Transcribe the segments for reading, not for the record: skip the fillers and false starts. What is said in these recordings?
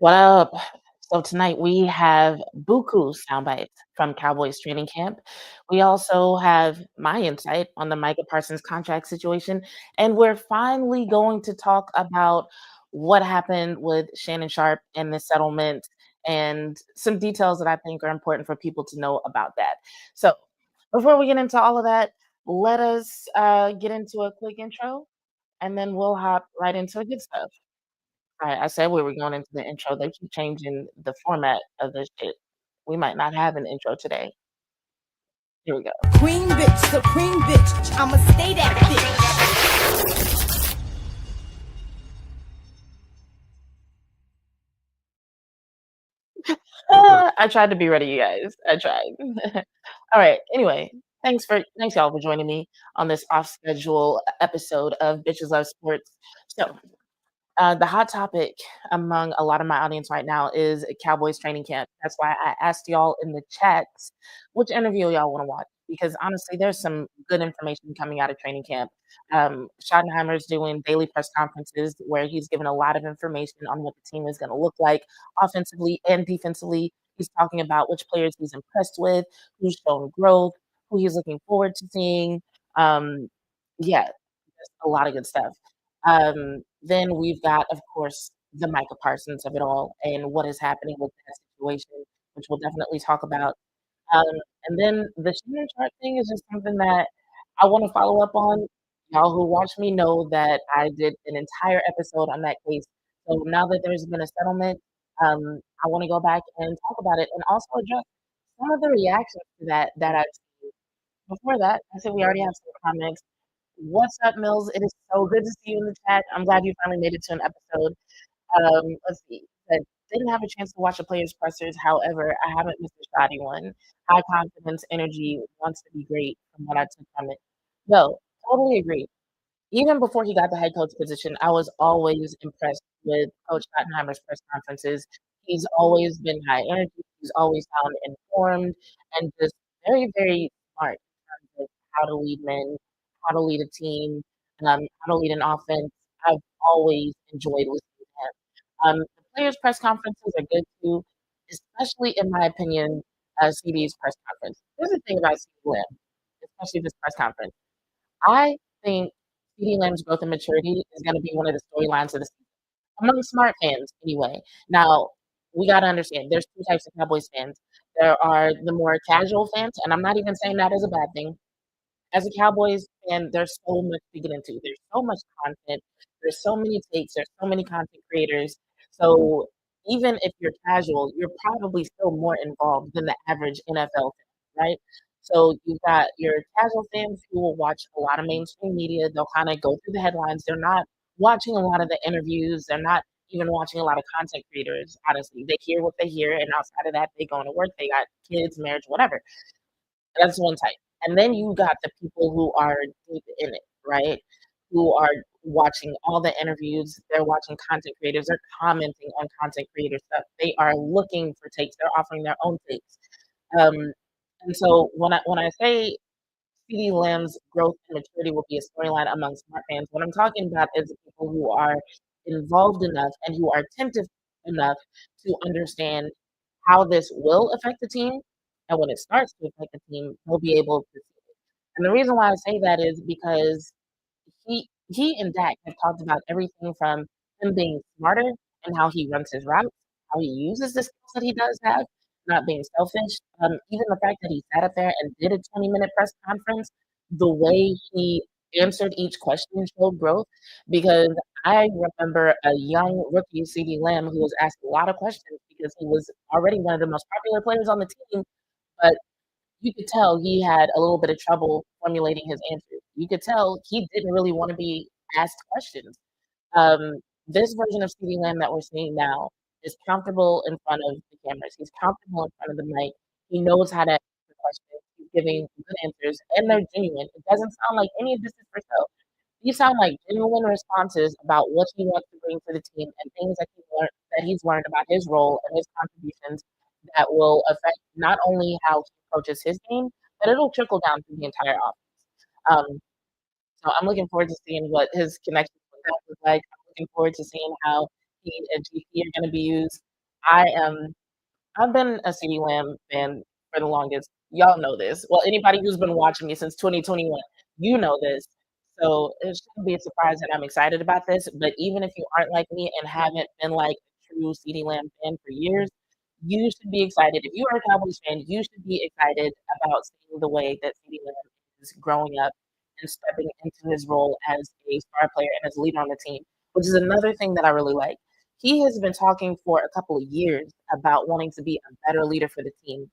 What up? So tonight we have buku sound bites from Cowboys training camp. We also have my insight on the Micah Parsons contract situation, and we're finally going to talk about what happened with Shannon Sharpe and the settlement and some details that I think are important for people to know about that. So before we get into all of that, let us get into a quick intro, and then we'll hop right into the good stuff. I said we were going into the intro. They keep changing the format of this shit. We might not have an intro today. Here we go. Queen bitch, supreme bitch. I'ma stay that bitch. I tried to be ready, you guys. I tried. All right. Anyway, thanks y'all for joining me on this off schedule episode of Bitches Love Sports. So the hot topic among a lot of my audience right now is Cowboys training camp. That's why I asked y'all in the chats which interview y'all want to watch because honestly, there's some good information coming out of training camp. Schottenheimer's doing daily press conferences where he's given a lot of information on what the team is going to look like offensively and defensively. He's talking about which players he's impressed with, who's shown growth, who he's looking forward to seeing. Um, yeah, just a lot of good stuff. Then we've got, of course, the Micah Parsons of it all and what is happening with that situation, which we'll definitely talk about. Um, and then the Shannon Sharpe thing is just something that I want to follow up on. Y'all who watch me know that I did an entire episode on that case. So now that there's been a settlement, I want to go back and talk about it and also address some of the reactions to that I've seen. Before that, I said we already have some comments. What's up, Mills? It is so good to see you in the chat. I'm glad you finally made it to an episode. Let's see. But didn't have a chance to watch the players' pressers. However, I haven't missed a shoddy one. High confidence, energy, wants to be great from what I took from it. No, totally agree. Even before he got the head coach position, I was always impressed with Coach Schottenheimer's press conferences. He's always been high energy. He's always sound informed and just very, very smart in terms of how to lead men, how to lead a team, how to lead an offense. I've always enjoyed listening to him. The players' press conferences are good too, especially in my opinion, CD's press conference. Here's the thing about CeeDee Lamb, especially this press conference. I think CeeDee Lamb's growth and maturity is going to be one of the storylines of the season among smart fans, anyway. Now, we got to understand there's two types of Cowboys fans. There are the more casual fans, and I'm not even saying that as a bad thing. As a Cowboys fan, there's so much to get into. There's so much content. There's so many takes. There's so many content creators. So even if you're casual, you're probably still more involved than the average NFL fan, right? So you've got your casual fans who will watch a lot of mainstream media. They'll kind of go through the headlines. They're not watching a lot of the interviews. They're not even watching a lot of content creators, honestly. They hear what they hear, and outside of that, they go to work, they got kids, marriage, whatever. That's one type. And then you got the people who are deep in it, right? Who are watching all the interviews, they're watching content creators, they're commenting on content creator stuff. They are looking for takes, they're offering their own takes. Um, and so when I say CeeDee Lamb's growth and maturity will be a storyline among smart fans, what I'm talking about is the people who are involved enough and who are attentive enough to understand how this will affect the team. And when it starts to affect the team, they'll be able to see it. And the reason why I say that is because he and Dak have talked about everything from him being smarter and how he runs his routes, how he uses the skills that he does have, not being selfish. Even the fact that he sat up there and did a 20-minute press conference, the way he answered each question showed growth. Because I remember a young rookie, CeeDee Lamb, who was asked a lot of questions because he was already one of the most popular players on the team, but you could tell he had a little bit of trouble formulating his answers. You could tell he didn't really want to be asked questions. Um, this version of CeeDee Lamb that we're seeing now is comfortable in front of the cameras. He's comfortable in front of the mic. He knows how to answer questions. He's giving good answers, and they're genuine. It doesn't sound like any of this is for show. These sound like genuine responses about what he wants to bring to the team and things that he's learned about his role and his contributions that will affect not only how he approaches his game, but it'll trickle down to the entire offense. So I'm looking forward to seeing what his connections with that look like. I'm looking forward to seeing how he and GP are going to be used. I am I've been a CeeDee Lamb fan for the longest. Y'all know this. Well, anybody who's been watching me since 2021, you know this. So it shouldn't be a surprise that I'm excited about this. But even if you aren't like me and haven't been like a true CeeDee Lamb fan for years, you should be excited. If you are a Cowboys fan, you should be excited about seeing the way that CeeDee Lamb is growing up and stepping into his role as a star player and as a leader on the team, which is another thing that I really like. He has been talking for a couple of years about wanting to be a better leader for the team.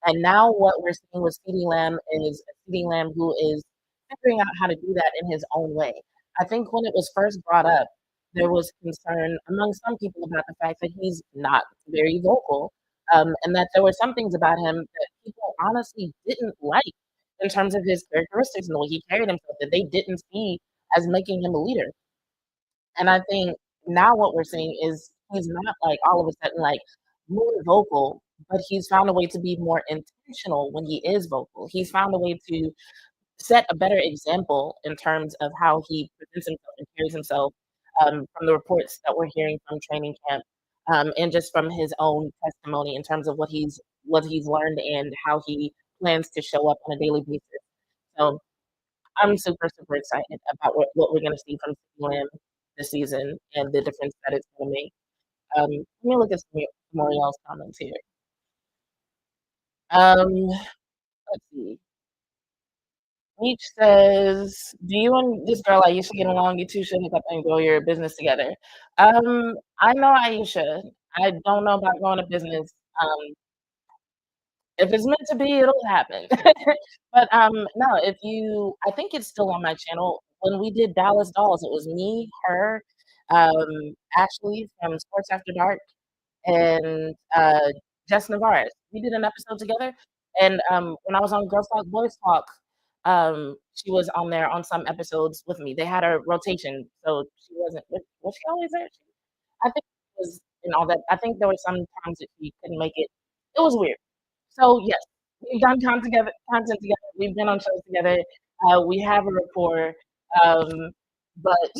And now what we're seeing with CeeDee Lamb is a CeeDee Lamb who is figuring out how to do that in his own way. I think when it was first brought up, there was concern among some people about the fact that he's not very vocal, and that there were some things about him that people honestly didn't like in terms of his characteristics and the way he carried himself that they didn't see as making him a leader. And I think now what we're seeing is he's not like all of a sudden like more vocal, but he's found a way to be more intentional when he is vocal. He's found a way to set a better example in terms of how he presents himself and carries himself, from the reports that we're hearing from training camp, and just from his own testimony in terms of what he's learned and how he plans to show up on a daily basis. So I'm super, super excited about what we're gonna see from Lamb this season and the difference that it's gonna make. Let me look at some more y'all's comments here. Let's see. Meech says, "Do you and this girl Aisha get along? You two should hook up and grow your business together." I know Aisha. I don't know about growing a business. If it's meant to be, it'll happen. But, no, if you I think it's still on my channel. When we did Dallas Dolls, it was me, her, Ashley from Sports After Dark, and, Jess Navarez. We did an episode together, and, when I was on Girls Talk, Boys Talk, she was on there on some episodes with me. They had a rotation, so she wasn't was she always there? I think it was and all that. I think there were some times that she couldn't make it. It was weird. So, yes, we've done content together, we've been on shows together, we have a rapport, but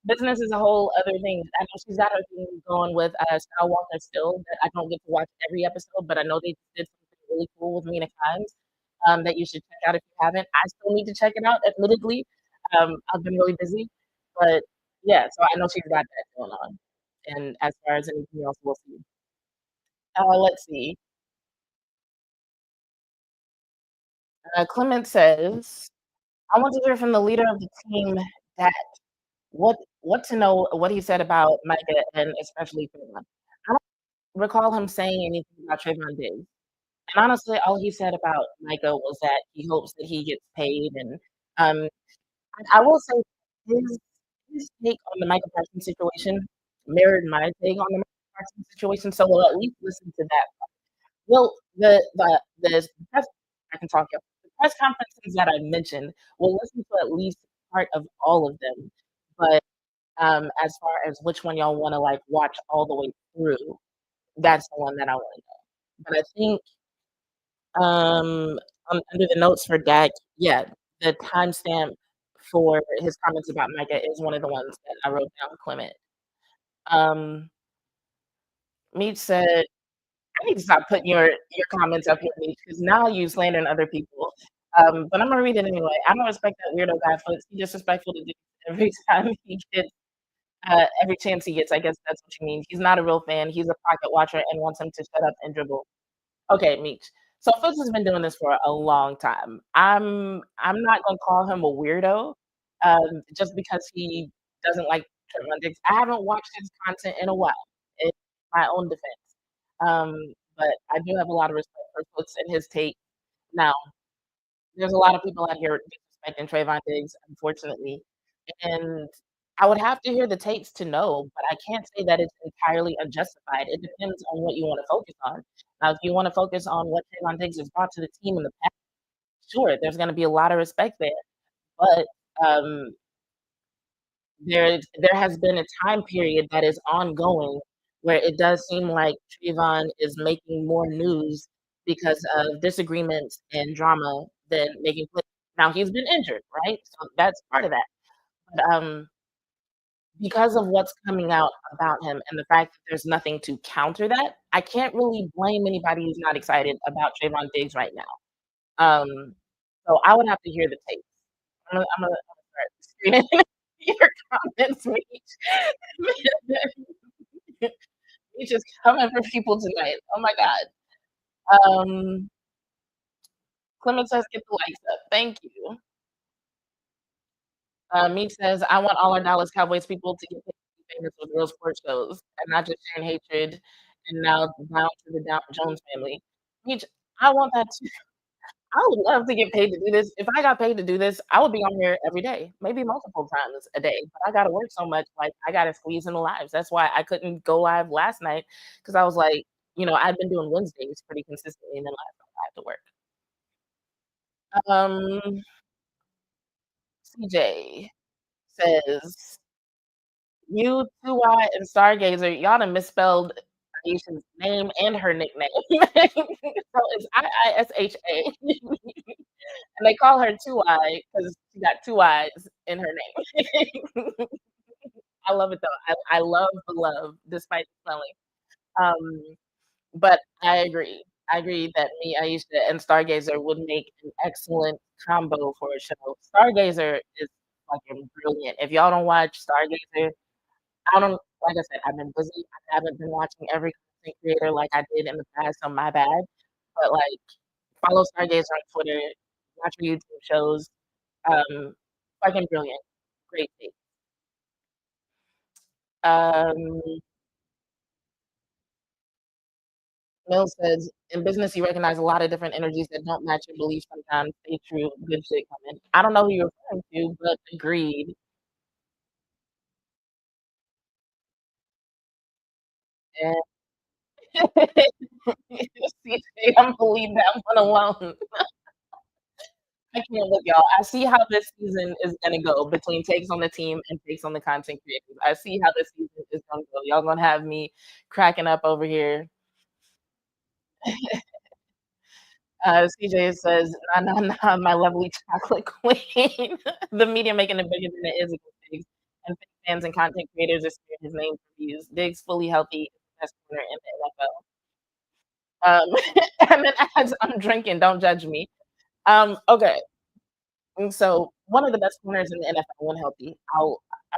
business is a whole other thing. I know she's got her thing going with, Skywalker still that I don't get to watch every episode, but I know they did something really cool with Mina Kimes, that you should check out if you haven't. I still need to check it out, admittedly. I've been really busy, but yeah, so I know she's got that going on. And as far as anything else, we'll see. Let's see. Clement says, "I want to hear from the leader of the team that what to know what he said about Micah and especially Trayvon. I don't recall him saying anything about Trayvon Diggs. And honestly, all he said about Micah was that he hopes that he gets paid. And um, I will say his his take on the Micah Parsons situation mirrored my take on the Micah Parsons situation. So we'll at least listen to that. Well, the press I can talk. The press conferences that I mentioned, we'll listen to at least part of all of them. But as far as which one y'all wanna, like, watch all the way through, that's the one that I wanna know. But I think, under the notes for Dak, yeah, the timestamp for his comments about Micah is one of the ones that I wrote down, Clement. Um, Meach said, "I need to stop putting your comments up here, Meech, because now you slandering other people." But I'm gonna read it anyway. "I don't respect that weirdo guy Foots. He's disrespectful to dudes every time he gets every chance he gets, I guess that's what you mean. He's not a real fan. He's a pocket watcher and wants him to shut up and dribble." Okay, Meech. So Foots has been doing this for a long time. I'm not gonna call him a weirdo, just because he doesn't like Trevon Diggs. I haven't watched his content in a while, in my own defense. Um, but I do have a lot of respect for Foots and his take. Now, there's a lot of people out here disrespecting Trayvon Diggs, unfortunately, and I would have to hear the takes to know, but I can't say that it's entirely unjustified. It depends on what you wanna focus on. Now, if you wanna focus on what Trayvon Diggs has brought to the team in the past, sure, there's gonna be a lot of respect there, but, there has been a time period that is ongoing where it does seem like Trayvon is making more news because of disagreements and drama than making plays. Now he's been injured, right? So that's part of that. But, because of what's coming out about him and the fact that there's nothing to counter that, I can't really blame anybody who's not excited about Trayvon Diggs right now. Um, so I would have to hear the tapes. I'm gonna start screening your comments, We just coming for people tonight. Oh my god. Clement says, "Get the likes up." Thank you. Meat says, "I want all our Dallas Cowboys people to get paid to be famous with real sports shows and not just sharing hatred and now down to the Jones family." Meech, I want that too. I would love to get paid to do this. If I got paid to do this, I would be on here every day, maybe multiple times a day. But I gotta work so much, like I gotta squeeze in the lives. That's why I couldn't go live last night because I was like, I've been doing Wednesdays pretty consistently, and then last night I had to work. CJ says, "You, 2Y, and Stargazer, y'all done misspelled Aisha's name and her nickname." So it's IISHA. And they call her 2Y because she got 2 I's in her name. I love it though. I love the love despite the spelling. Um, but I agree. I agree that me, Aisha, and Stargazer would make an excellent combo for a show. Stargazer is fucking brilliant. If y'all don't watch Stargazer, I don't like I said, I've been busy. I haven't been watching every content creator like I did in the past, so my bad. But, like, follow Stargazer on Twitter, watch her YouTube shows. Um, Fucking brilliant. Great take. Um, Mill says, "In business, you recognize a lot of different energies that don't match your beliefs sometimes. Stay true. Good shit coming." I don't know who you're referring to, but agreed. And CJ, I'm gonna leave that one alone. I can't look, y'all. I see how this season is gonna go between takes on the team and takes on the content creators. I see how this season is gonna go. Y'all gonna have me cracking up over here. CJ says, "Nah, nah, nah, my lovely chocolate queen." The media making it bigger than it is against Diggs, and fake fans and content creators are spared his name for views. Diggs fully healthy is the best corner in the and then adds, "I'm drinking, don't judge me." Okay. And so one of the best corners in the NFL when healthy,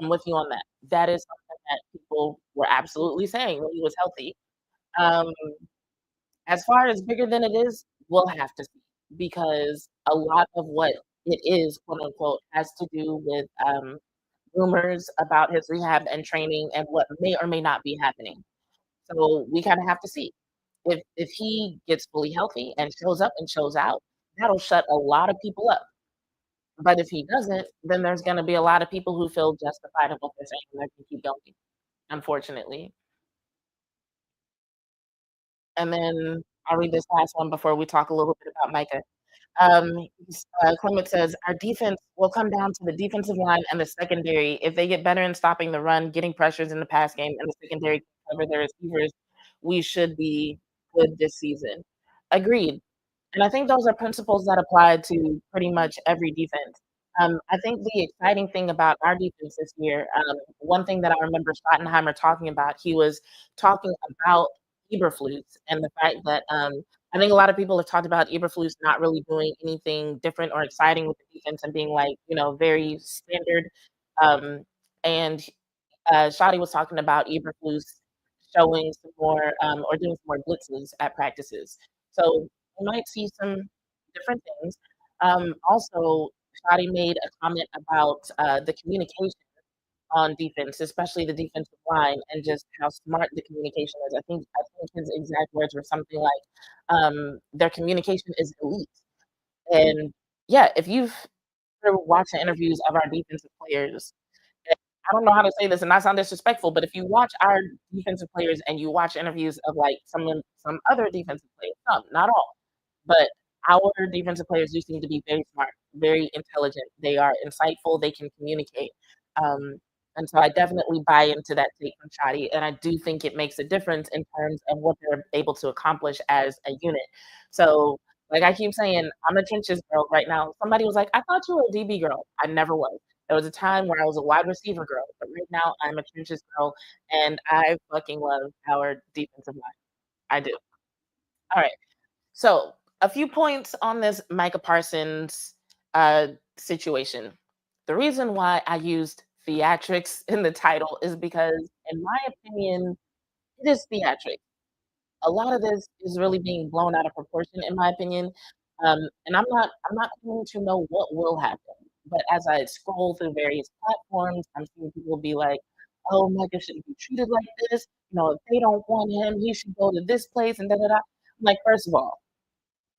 I'm with you on that. That is something that people were absolutely saying when he was healthy. Um, as far as bigger than it is, we'll have to see because a lot of what it is, quote unquote, has to do with rumors about his rehab and training and what may or may not be happening. So we kind of have to see if he gets fully healthy and shows up and shows out, that'll shut a lot of people up. But if he doesn't, then there's gonna be a lot of people who feel justified in what they're saying, and they can keep going, unfortunately. And then I'll read this last one before we talk a little bit about Micah. Clement says, "Our defense will come down to the defensive line and the secondary. If they get better in stopping the run, getting pressures in the pass game, and the secondary can cover their receivers, we should be good this season." Agreed. And I think those are principles that apply to pretty much every defense. I think the exciting thing about our defense this year, one thing that I remember Schottenheimer talking about, he was talking about Eberflus and the fact that I think a lot of people have talked about Eberflus not really doing anything different or exciting with the defense and being like, very standard. Um, and Shotty was talking about Eberflus showing some more or doing some more blitzes at practices. So we might see some different things. Also, Shotty made a comment about the communication on defense, especially the defensive line, and just how smart the communication is. I think his exact words were something like, "Their communication is elite." And yeah, if you've ever watched the interviews of our defensive players, and I don't know how to say this and not sound disrespectful, but if you watch our defensive players and you watch interviews of like some other defensive players, some, not all, but our defensive players do seem to be very smart, very intelligent. They are insightful. They can communicate. Um, and so I definitely buy into that take from Shotty, and I do think it makes a difference in terms of what they're able to accomplish as a unit. So, like I keep saying, I'm a trenches girl right now. Somebody was like, "I thought you were a DB girl." I never was. There was a time where I was a wide receiver girl, but right now I'm a trenches girl, and I fucking love our defensive line. I do. All right. So, a few points on this Micah Parsons uh, situation. The reason why I used theatrics in the title is because, in my opinion, it is theatrics. A lot of this is really being blown out of proportion, in my opinion. And I'm not going to know what will happen. But as I scroll through various platforms, I'm seeing people be like, "Oh, Micah shouldn't be treated like this. If they don't want him, he should go to this place." And da da da. I'm like, first of all,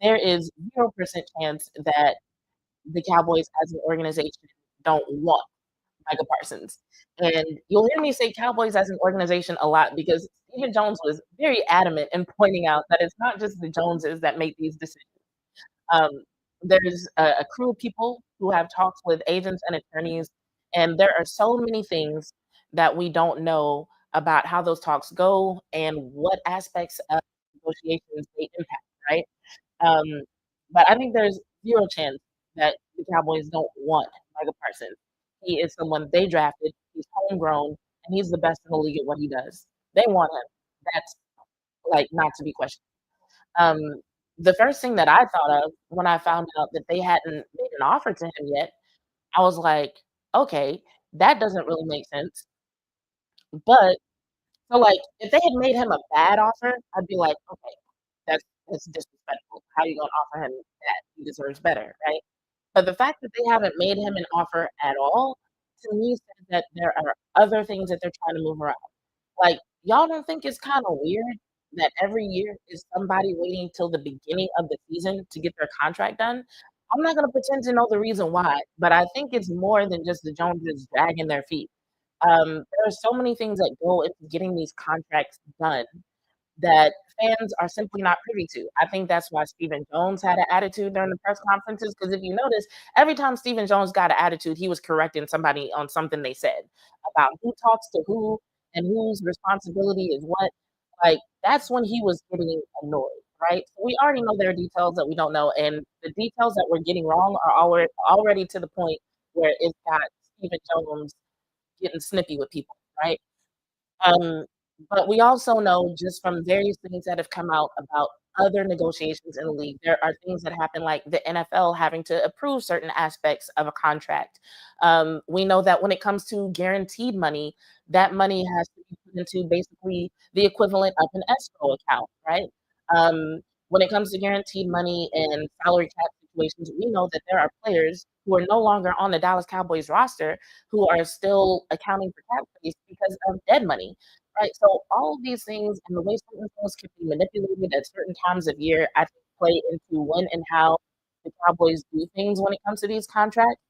there is 0% chance that the Cowboys as an organization don't want Micah Parsons. And you'll hear me say Cowboys as an organization a lot because Stephen Jones was very adamant in pointing out that it's not just the Joneses that make these decisions. Um, there's a crew of people who have talks with agents and attorneys, and there are so many things that we don't know about how those talks go and what aspects of negotiations they impact, right? Um, but I think there's 0 chance that the Cowboys don't want Micah Parsons. He is someone they drafted, he's homegrown, and he's the best in the league at what he does. They want him. That's, like, not to be questioned. Um, the first thing that I thought of when I found out that they hadn't made an offer to him yet, I was like, "Okay, that doesn't really make sense." But so, like, if they had made him a bad offer, I'd be like, "Okay, that's disrespectful. How are you gonna offer him that? He deserves better, right?" But the fact that they haven't made him an offer at all, to me says that there are other things that they're trying to move around. Like, y'all don't think it's kinda weird that every year is somebody waiting till the beginning of the season to get their contract done? I'm not gonna pretend to know the reason why, but I think it's more than just the Joneses dragging their feet. There are so many things that go into getting these contracts done that fans are simply not privy to. I think that's why Stephen Jones had an attitude during the press conferences. Because if you notice, every time Stephen Jones got an attitude, he was correcting somebody on something they said about who talks to who and whose responsibility is what. Like, that's when he was getting annoyed, right? So we already know there are details that we don't know, and the details that we're getting wrong are already to the point where it's got Stephen Jones getting snippy with people, right? Um, but we also know just from various things that have come out about other negotiations in the league, there are things that happen like the NFL having to approve certain aspects of a contract. We know that when it comes to guaranteed money, that money has to be put into basically the equivalent of an escrow account, right? When it comes to guaranteed money and salary cap situations, we know that there are players who are no longer on the Dallas Cowboys roster who are still accounting for cap space because of dead money, right? So all of these things and the way certain things can be manipulated at certain times of year, I think play into when and how the Cowboys do things when it comes to these contracts.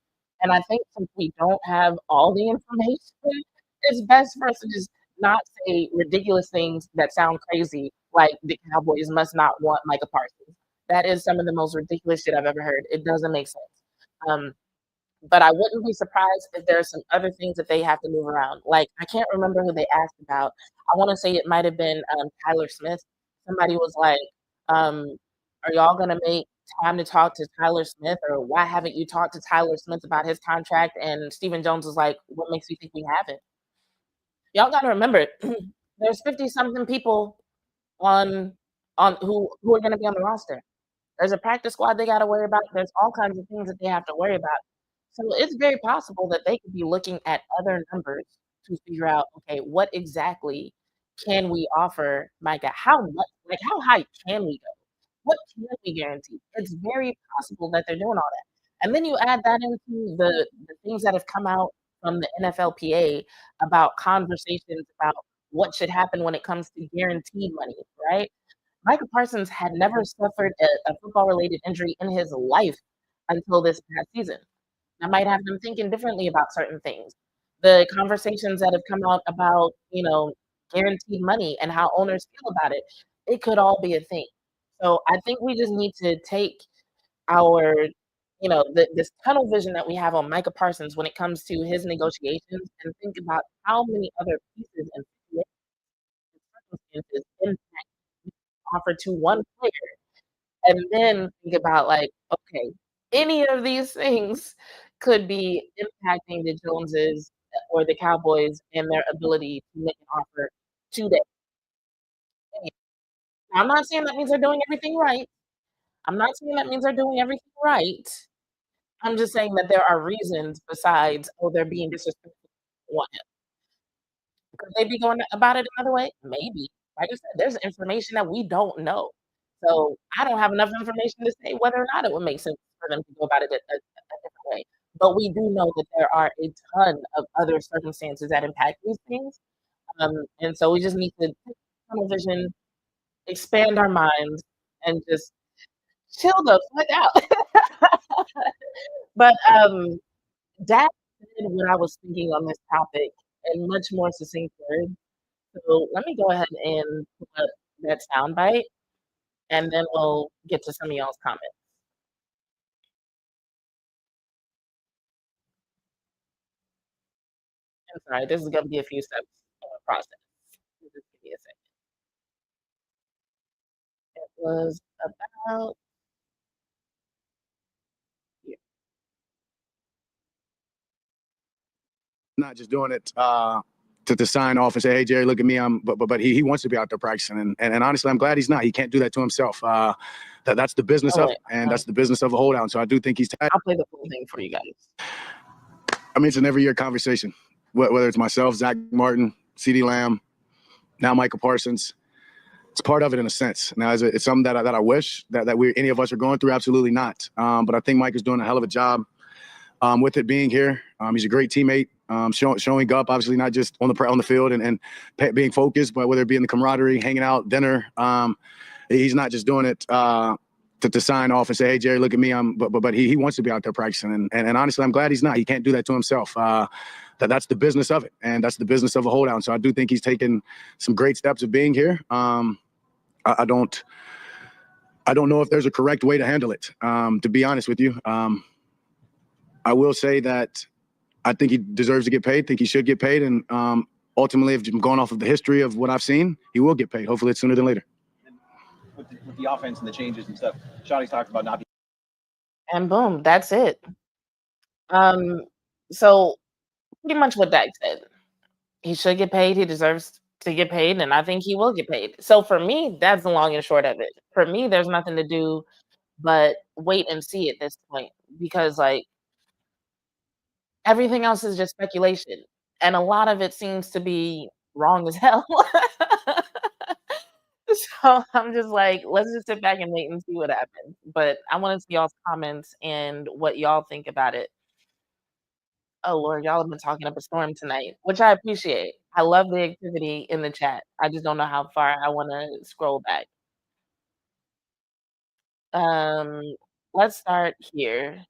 And I think since we don't have all the information, it's best for us to just not say ridiculous things that sound crazy, like the Cowboys must not want Micah Parsons. That is some of the most ridiculous shit I've ever heard. It doesn't make sense. Um, but I wouldn't be surprised if there are some other things that they have to move around. Like, I can't remember who they asked about. I wanna say it might have been, Tyler Smith. Somebody was like, um, "Are y'all gonna make time to talk to Tyler Smith, or why haven't you talked to Tyler Smith about his contract?" And Stephen Jones was like, "What makes you think we haven't?" Y'all gotta remember, there's 50 something people on who are gonna be on the roster. There's a practice squad they gotta worry about. There's all kinds of things that they have to worry about. So it's very possible that they could be looking at other numbers to figure out, okay, what exactly can we offer Micah? How much, like, how high can we go? What can we guarantee? It's very possible that they're doing all that. And then you add that into the things that have come out from the NFLPA about conversations about what should happen when it comes to guaranteed money, right? Micah Parsons had never suffered a football-related injury in his life until this past season. That might have them thinking differently about certain things. The conversations that have come out about, guaranteed money and how owners feel about it, it could all be a thing. So I think we just need to take our, this tunnel vision that we have on Micah Parsons when it comes to his negotiations and think about how many other pieces and circumstances impact offer to one player, and then think about, like, okay, any of these things could be impacting the Joneses or the Cowboys and their ability to make an offer today. I'm not saying that means they're doing everything right. I'm not saying that means they're doing everything right. I'm just saying that there are reasons besides, "Oh, they're being disrespectful." One, could they be going about it another way? Maybe. Like I said, there's information that we don't know. So, I don't have enough information to say whether or not it would make sense for them to go about it a different way. But we do know that there are a ton of other circumstances that impact these things, and so we just need to take tunnel vision, expand our minds, and just chill the fuck out. But, that said what I was thinking on this topic in much more succinct words. So let me go ahead and put up that soundbite, and then we'll get to some of y'all's comments. I'm sorry, this is gonna be a few steps of a process. Just give me a second. It was about here. Not just doing it to sign off and say, "Hey, Jerry, look at me." But he wants to be out there practicing, and honestly, I'm glad he's not. He can't do that to himself. That's the business Oh, of wait, it, and that's the business of a holdout. So I do think he's. I'll play the full thing for you guys. I mean, it's an every year conversation, whether it's myself, Zach Martin, CeeDee Lamb, now Micah Parsons. It's part of it in a sense. Now, it's something that I wish that we any of us are going through. Absolutely not. But I think Mike is doing a hell of a job with it being here. He's a great teammate, showing up, obviously not just on the field and being focused, but whether it be in the camaraderie, hanging out, dinner. He's not just doing it to sign off and say, "Hey, Jerry, look at me." But he wants to be out there practicing, and honestly, I'm glad he's not. He can't do that to himself. That's the business of it, and that's the business of a holdout. So I do think he's taken some great steps of being here. I don't know if there's a correct way to handle it. To be honest with you, I will say that I think he deserves to get paid. Think he should get paid, and ultimately, if I'm going off of the history of what I've seen, he will get paid. Hopefully, it's sooner than later. With the offense and the changes and stuff, Shotty's talked about not being. And boom, that's it. Um, so pretty much what Dak said. He should get paid. He deserves to get paid, and I think he will get paid. So for me, that's the long and short of it. For me, there's nothing to do but wait and see at this point because, like, everything else is just speculation, and a lot of it seems to be wrong as hell. So I'm just like, let's just sit back and wait and see what happens. But I want to see y'all's comments and what y'all think about it. Oh Lord, y'all have been talking up a storm tonight, which I appreciate. I love the activity in the chat. I just don't know how far I want to scroll back. Um, let's start here.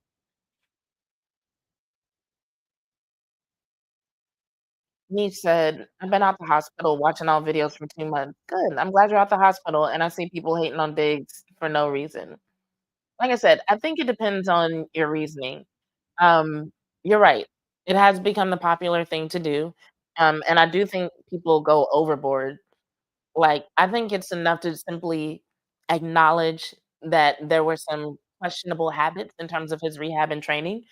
Niche said, "I've been out the hospital watching all videos for 2 months." Good. I'm glad you're out the hospital, and I see people hating on Diggs for no reason. Like I said, I think it depends on your reasoning. You're right. It has become the popular thing to do. And I do think people go overboard. Like, I think it's enough to simply acknowledge that there were some questionable habits in terms of his rehab and training,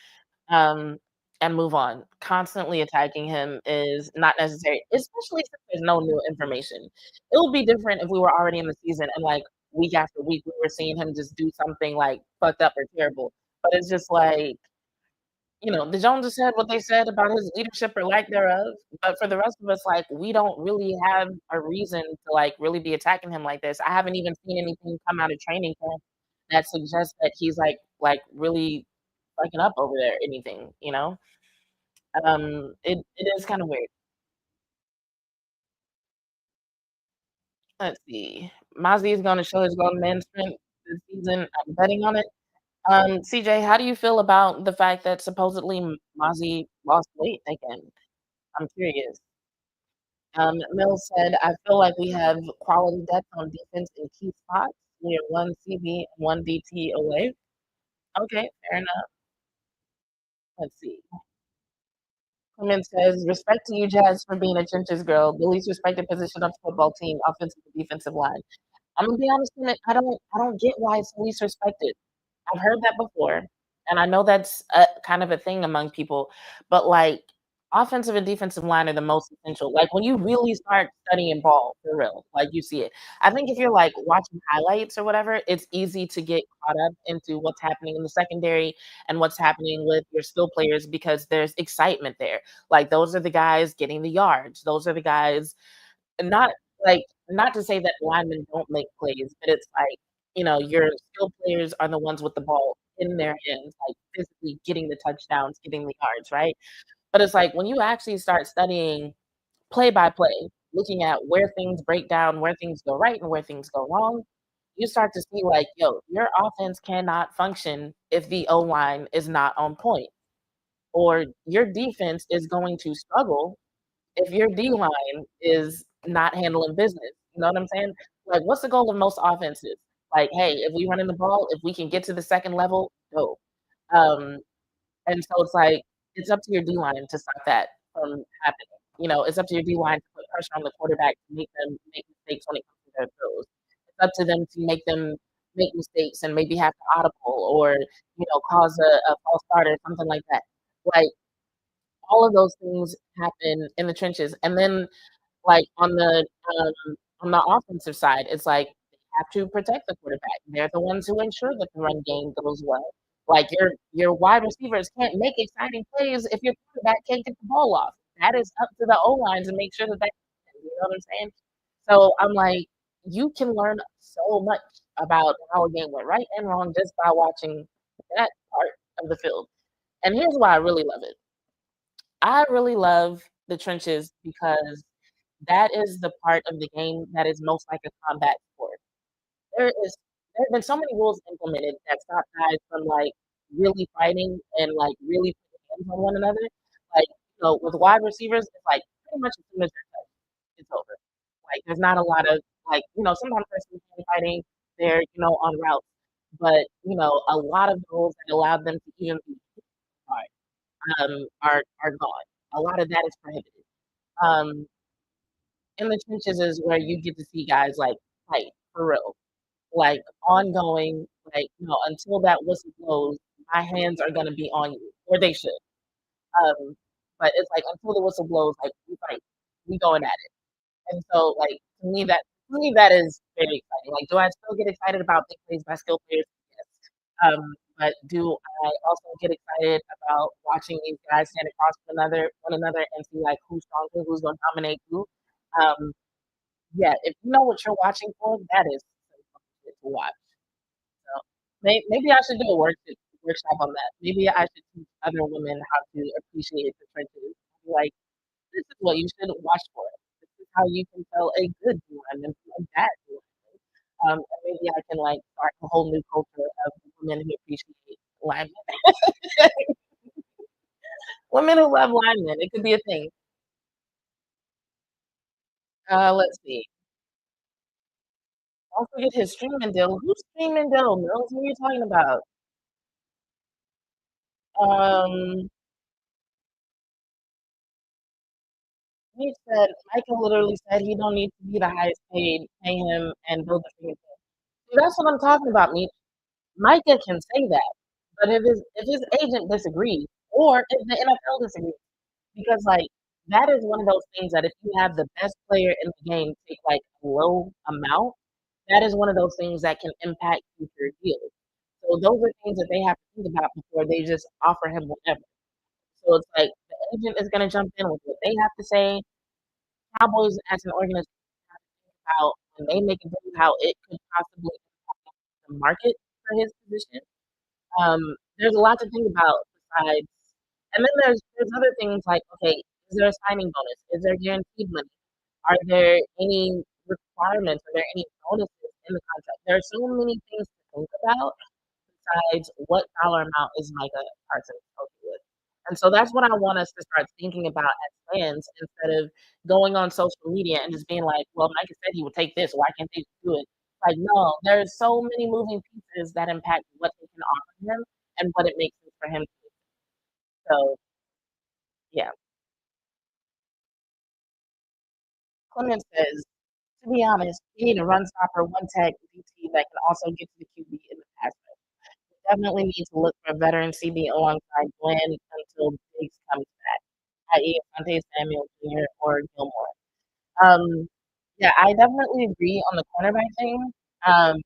um, and move on. Constantly attacking him is not necessary, especially since there's no new information. It would be different if we were already in the season and, like, week after week, we were seeing him just do something, like, fucked up or terrible. But it's just like, the Joneses said what they said about his leadership or lack thereof, but for the rest of us, like, we don't really have a reason to, like, really be attacking him like this. I haven't even seen anything come out of training camp that suggests that he's, really fucking up over there or anything, you know? It is kinda weird. Let's see. Mozzie is gonna show his golden man strength this season. I'm betting on it. CJ, how do you feel about the fact that supposedly Mozzie lost weight again? I'm curious. Mills said, "I feel like we have quality depth on defense in key spots. We are one CB and one DT away." Okay, fair enough. Let's see. Clement says, "Respect to you, Jazz, for being a trenches girl, the least respected position on the football team, offensive and defensive line." I'm gonna be honest, Clement, I don't get why it's least respected. I've heard that before. And I know that's a kind of a thing among people, but, like, offensive and defensive line are the most essential. Like, when you really start studying ball for real, like, you see it. I think if you're, like, watching highlights or whatever, it's easy to get caught up into what's happening in the secondary and what's happening with your skill players because there's excitement there. Like, those are the guys getting the yards. Those are the guys not not to say that linemen don't make plays, but it's like, your skill players are the ones with the ball in their hands, like, physically getting the touchdowns, getting the yards, right? But it's like, when you actually start studying play by play, looking at where things break down, where things go right, and where things go wrong, you start to see, like, yo, your offense cannot function if the O-line is not on point, or your defense is going to struggle if your D line is not handling business. You know what I'm saying? Like, what's the goal of most offenses? Like, hey, if we run in the ball, if we can get to the second level, go. Um, and so it's like it's up to your D line to stop that from happening. It's up to your D line to put pressure on the quarterback to make them make mistakes when it comes to their throws. It's up to them to make them make mistakes and maybe have to audible or cause a false start or something like that. Like, all of those things happen in the trenches, and then like on the offensive side, it's like they have to protect the quarterback. They're the ones who ensure that the run game goes well. Like your wide receivers can't make exciting plays if your quarterback can't get the ball off. That is up to the O line to make sure that happens, you know what I'm saying? So I'm like, you can learn so much about how a game went right and wrong just by watching that part of the field. And here's why I really love it. I really love the trenches because that is the part of the game that is most like a combat sport. There have been so many rules implemented that stop guys from, like, really fighting and, like, really putting hands on one another. Like, with wide receivers, it's like pretty much as soon as they're touched, it's over. Like, there's not a lot of, like, sometimes there's some hand fighting there, on routes, but, a lot of rules that allow them to even be hard, are gone. A lot of that is prohibited. Um, in the trenches is where you get to see guys, like, fight for real, like, ongoing, like, until that whistle blows, my hands are gonna be on you, or they should. But it's like until the whistle blows, like, we fight, we going at it. And so, like, to me that is very exciting. Like, do I still get excited about big plays by skill players? Yes. But do I also get excited about watching these guys stand across one another and see, like, who's stronger, who's gonna dominate who? Um, yeah, if you know what you're watching for, that is some fun shit to watch. So, maybe I should do a workshop on that. Maybe I should teach other women how to appreciate the trenches. Be like, this is what you should watch for. This is how you can tell a good one and from a bad one. And maybe I can, like, start a whole new culture of women who appreciate linemen. Women who love linemen. It could be a thing. Let's see. Don't forget his streaming deal. Who's streaming deal, Mills? What are you talking about? Um, he said Michael literally said he don't need to be the highest paid, pay him and build a streaming deal. See, that's what I'm talking about, me. Micah can say that, but if his agent disagrees, or if the NFL disagrees, because, like, that is one of those things that if you have the best player in the game take, like, a low amount, that is one of those things that can impact future deals. So those are things that they have to think about before they just offer him whatever. So it's like the agent is gonna jump in with what they have to say. Cowboys as an organization have to think about when they make a deal how it could possibly impact the market for his position. There's a lot to think about besides, and then there's other things like, okay, is there a signing bonus? Is there guaranteed money? Are there any requirements? Are there any bonuses in the contract? There are so many things to think about besides what dollar amount is Micah Parsons okay with. And so that's what I want us to start thinking about as fans instead of going on social media and just being like, well, Micah said he would take this. Why can't they just do it? Like, no, there's so many moving pieces that impact what they can offer him and what it makes sense for him to do. So, yeah. Clement says, to be honest, we need a run stopper, one tech DT that can also get to the QB in the pass rush. definitely need to look for a veteran CB alongside Glenn until Diggs comes back, i.e. Asante Samuel Jr. or Gilmore. Yeah, I definitely agree on the cornerback thing. Um,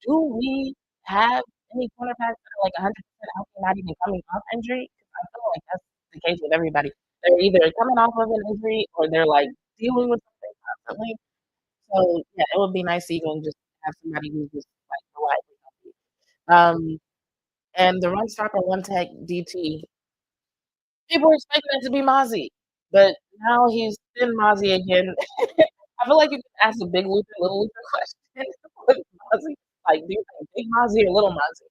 do we have any cornerbacks that are like 100% healthy, not even coming off injury? 'Cause I feel like that's the case with everybody. They're either coming off of an injury or they're like dealing with something constantly. So yeah, it would be nice to even just have somebody who's just like reliably healthy. And the run stopper one tech DT, people were expecting it to be Mozzie, but now he's been Mozzie again. I feel like you can ask a big Luther, little Luther question with Mozzie. Like, do you think big Mozzie or little Mozzie?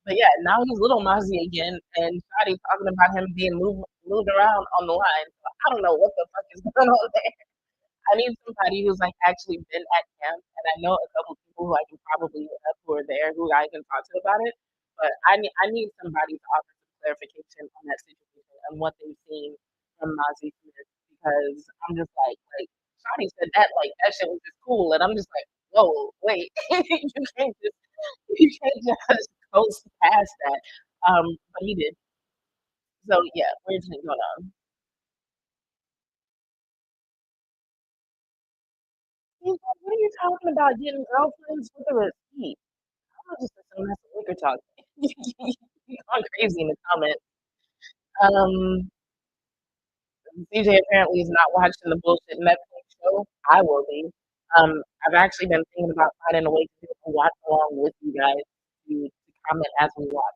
But yeah, now he's little Mozzie again, and Shotty talking about him being moved around on the line. So I don't know what the fuck is going on there. I need somebody who's like actually been at camp, and I know a couple people who I can probably look up who are there who I can talk to about it. But I need somebody to offer some clarification on that situation and what they've seen from Mozzie Smith because I'm just like Shotty said that shit was just cool, and I'm just like, whoa, wait, you can't just coast past that. But he did. So yeah, weird thing going on. He's like, "What are you talking about getting girlfriends with a receipt?" I was just assume that's a liquor talk. You gone crazy in the comments. Um, CJ apparently is not watching the bullshit Netflix show. I will be. I've actually been thinking about finding a way to watch along with you guys to comment as we watch.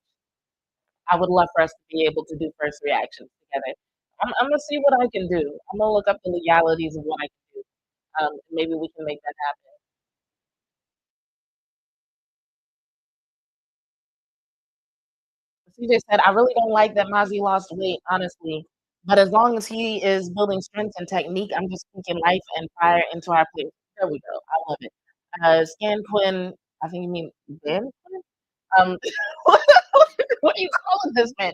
I would love for us to be able to do first reactions together. I'm gonna see what I can do. I'm gonna look up the legalities of what I can do. Maybe we can make that happen. CJ said, I really don't like that Mozzie lost weight, honestly. But as long as he is building strength and technique, I'm just speaking life and fire into our players. There we go. I love it. Scan Quinn, I think you mean Ben Quinn? Um, what are you calling this man?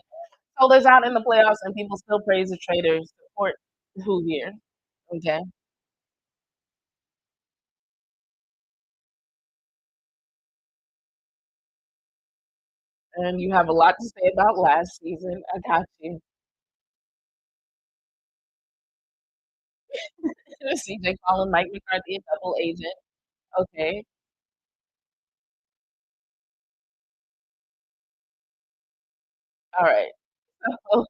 Sold us out in the playoffs and people still praise the traders. Support who here? Okay. And you have a lot to say about last season. I got you. CJ calling Mike McCarthy a double agent. Okay. All right. So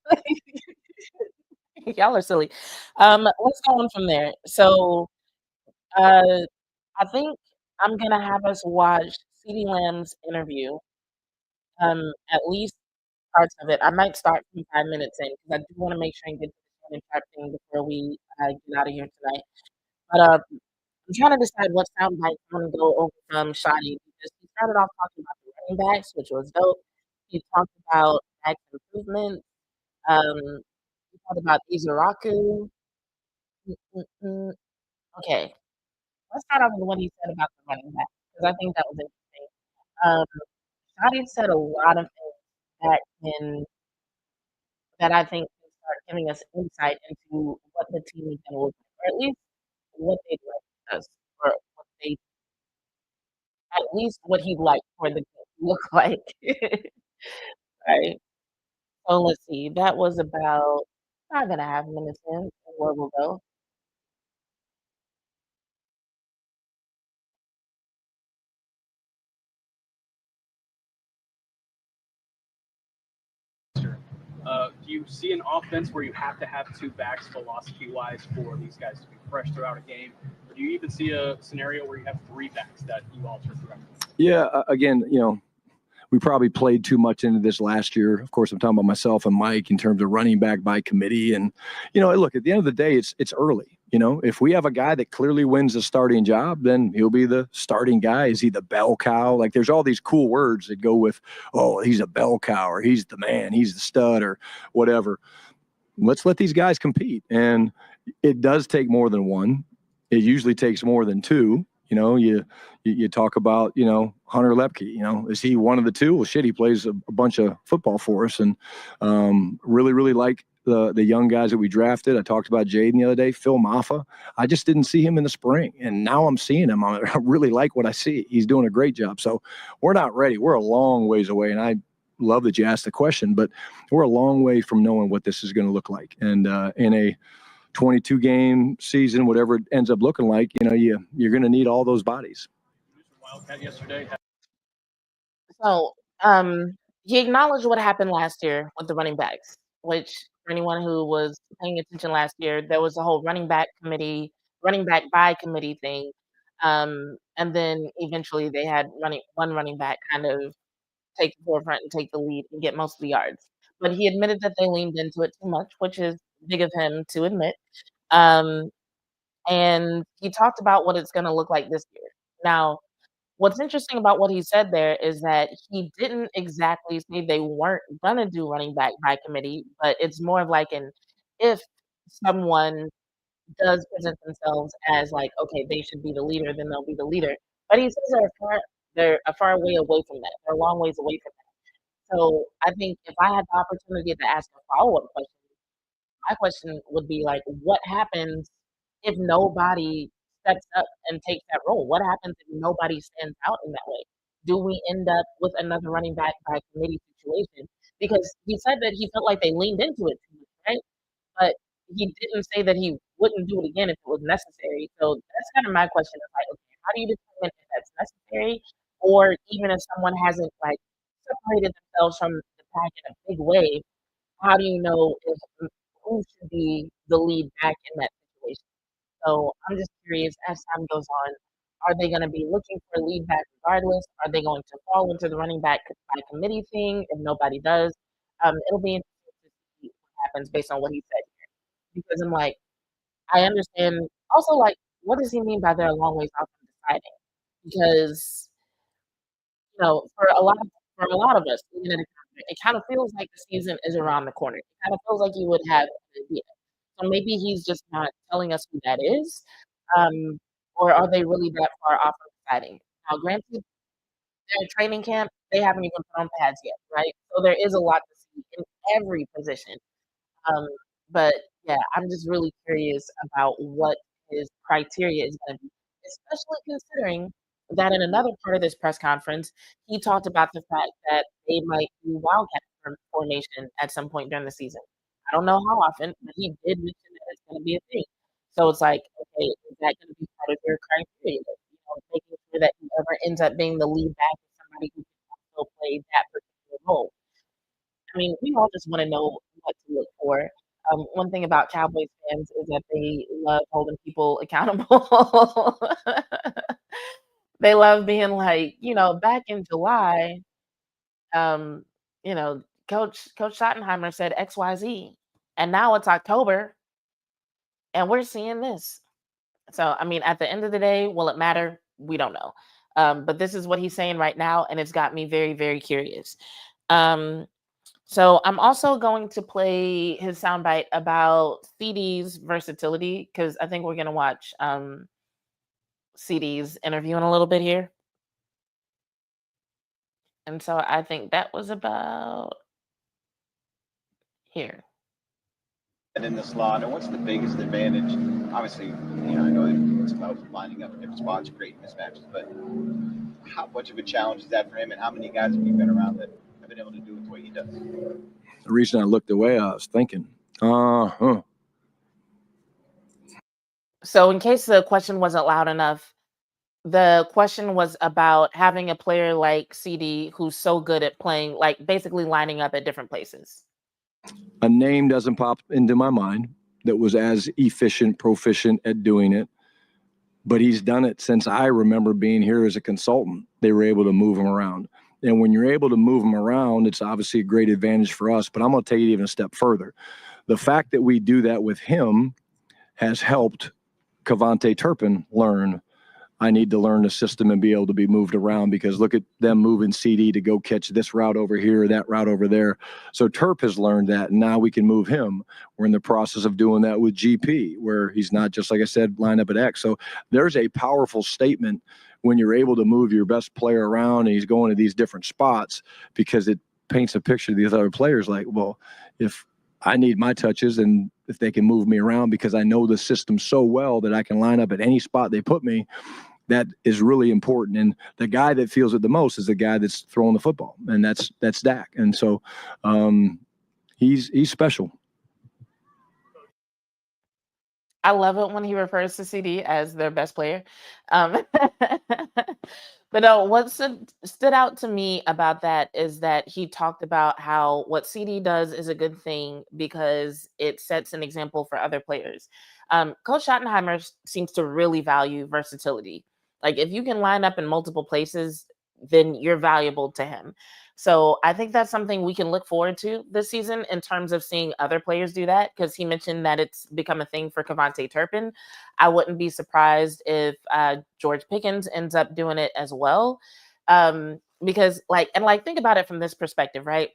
y'all are silly. Let's go on from there. So, uh, I think I'm gonna have us watch CeeDee Lamb's interview. At least parts of it. I might start from 5 minutes in because I do want to make sure and get to the Shannon Sharpe thing before we get out of here tonight. But I'm trying to decide what sound bite I want to go over from Shotty because he started off talking about the running backs, which was dope. He talked about Dak's improvement. He talked about Izaraku. Mm. Okay, let's start off with what he said about the running back because I think that was interesting. Um, Scotty said a lot of things that can that I think can start giving us insight into what the team is going to look like, or at least what they'd like us, or what they at least what he'd like for the game to look like. Right. So let's see. That was about 5.5 minutes in, and where we'll go. Do you see an offense where you have to have two backs philosophy-wise for these guys to be fresh throughout a game? Or do you even see a scenario where you have three backs that you alter throughout? Yeah, again, we probably played too much into this last year. Of course, I'm talking about myself and Mike in terms of running back by committee. And, look, at the end of the day, it's early. If we have a guy that clearly wins the starting job, then he'll be the starting guy. Is he the bell cow? Like there's all these cool words that go with, oh, he's a bell cow or he's the man, he's the stud or whatever. Let's let these guys compete. And it does take more than one. It usually takes more than two. You talk about, Hunter Lepke, is he one of the two? Well, shit, he plays a bunch of football for us and really, really like the young guys that we drafted. I talked about Jaden the other day, Phil Maffa. I just didn't see him in the spring, and now I'm seeing him. I really like what I see. He's doing a great job. So we're not ready. We're a long ways away, and I love that you asked the question, but we're a long way from knowing what this is going to look like. And in a 22-game season, whatever it ends up looking like, you're going to need all those bodies. Wildcat yesterday. So, he acknowledged what happened last year with the running backs, which for anyone who was paying attention last year, there was a whole running back by committee thing. And then eventually they had one running back kind of take the forefront and take the lead and get most of the yards. But he admitted that they leaned into it too much, which is big of him to admit. And he talked about what it's going to look like this year. Now, what's interesting about what he said there is that he didn't exactly say they weren't gonna do running back by committee, but it's more of like an if someone does present themselves as like, okay, they should be the leader, then they'll be the leader. But he says they're a far way away from that. They're a long ways away from that. So I think if I had the opportunity to ask a follow-up question, my question would be like, what happens if nobody steps up and takes that role? What happens if nobody stands out in that way? Do we end up with another running back by committee situation? Because he said that he felt like they leaned into it too much, right? But he didn't say that he wouldn't do it again if it was necessary. So that's kind of my question is like, okay, how do you determine if that's necessary? Or even if someone hasn't like separated themselves from the pack in a big way, how do you know if who should be the lead back in that situation? So I'm just curious as time goes on, are they going to be looking for a lead back regardless? Are they going to fall into the running back by committee thing if nobody does? It'll be interesting to see what happens based on what he said here. Because I'm like, I understand. Also, like, what does he mean by they're a long ways off from deciding? Because for a lot of us, looking at it kind of feels like the season is around the corner. It kind of feels like you would have an idea. So maybe he's just not telling us who that is, or are they really that far off from deciding? Now, granted, they're in training camp; they haven't even put on pads yet, right? So there is a lot to see in every position. Um, but yeah, I'm just really curious about what his criteria is going to be, especially considering that in another part of this press conference, he talked about the fact that they might do wildcat formation at some point during the season. I don't know how often, but he did mention that it's going to be a thing. So it's like, okay, is that going to be part of your criteria? Making sure that whoever ends up being the lead back is somebody who can also play that particular role. I mean, we all just wanna know what to look for. One thing about Cowboys fans is that they love holding people accountable. They love being like, back in July, um, Coach Schottenheimer said XYZ, and now it's October, and we're seeing this. So, I mean, at the end of the day, will it matter? We don't know. But this is what he's saying right now, and it's got me very, very curious. So I'm also going to play his soundbite about CeeDee's versatility because I think we're going to watch CeeDee's interview in a little bit here. And so I think that was about here. And in the slot, and what's the biggest advantage? Obviously, I know it's about lining up in different spots, creating mismatches, but how much of a challenge is that for him, and how many guys have you been around that have been able to do it the way he does? The reason I looked away, I was thinking, So in case the question wasn't loud enough, the question was about having a player like CeeDee who's so good at playing, like basically lining up at different places. A name doesn't pop into my mind that was as proficient at doing it, but he's done it since I remember being here as a consultant. They were able to move him around. And when you're able to move them around, it's obviously a great advantage for us. But I'm going to take it even a step further. The fact that we do that with him has helped Cavante Turpin learn, I need to learn the system and be able to be moved around, because look at them moving CeeDee to go catch this route over here, that route over there. So Turp has learned that, and now we can move him. We're in the process of doing that with GP, where he's not just, like I said, lined up at X. So there's a powerful statement when you're able to move your best player around and he's going to these different spots, because it paints a picture to these other players like, well, if I need my touches, and if they can move me around because I know the system so well that I can line up at any spot they put me, that is really important. And the guy that feels it the most is the guy that's throwing the football, and that's Dak. And so he's special. I love it when he refers to CD as their best player. But no, what stood out to me about that is that he talked about how what CD does is a good thing because it sets an example for other players. Coach Schottenheimer seems to really value versatility. Like if you can line up in multiple places, then you're valuable to him. So I think that's something we can look forward to this season in terms of seeing other players do that, because he mentioned that it's become a thing for Kevontae Turpin. I wouldn't be surprised if GeorgePickens ends up doing it as well. Because think about it from this perspective, right?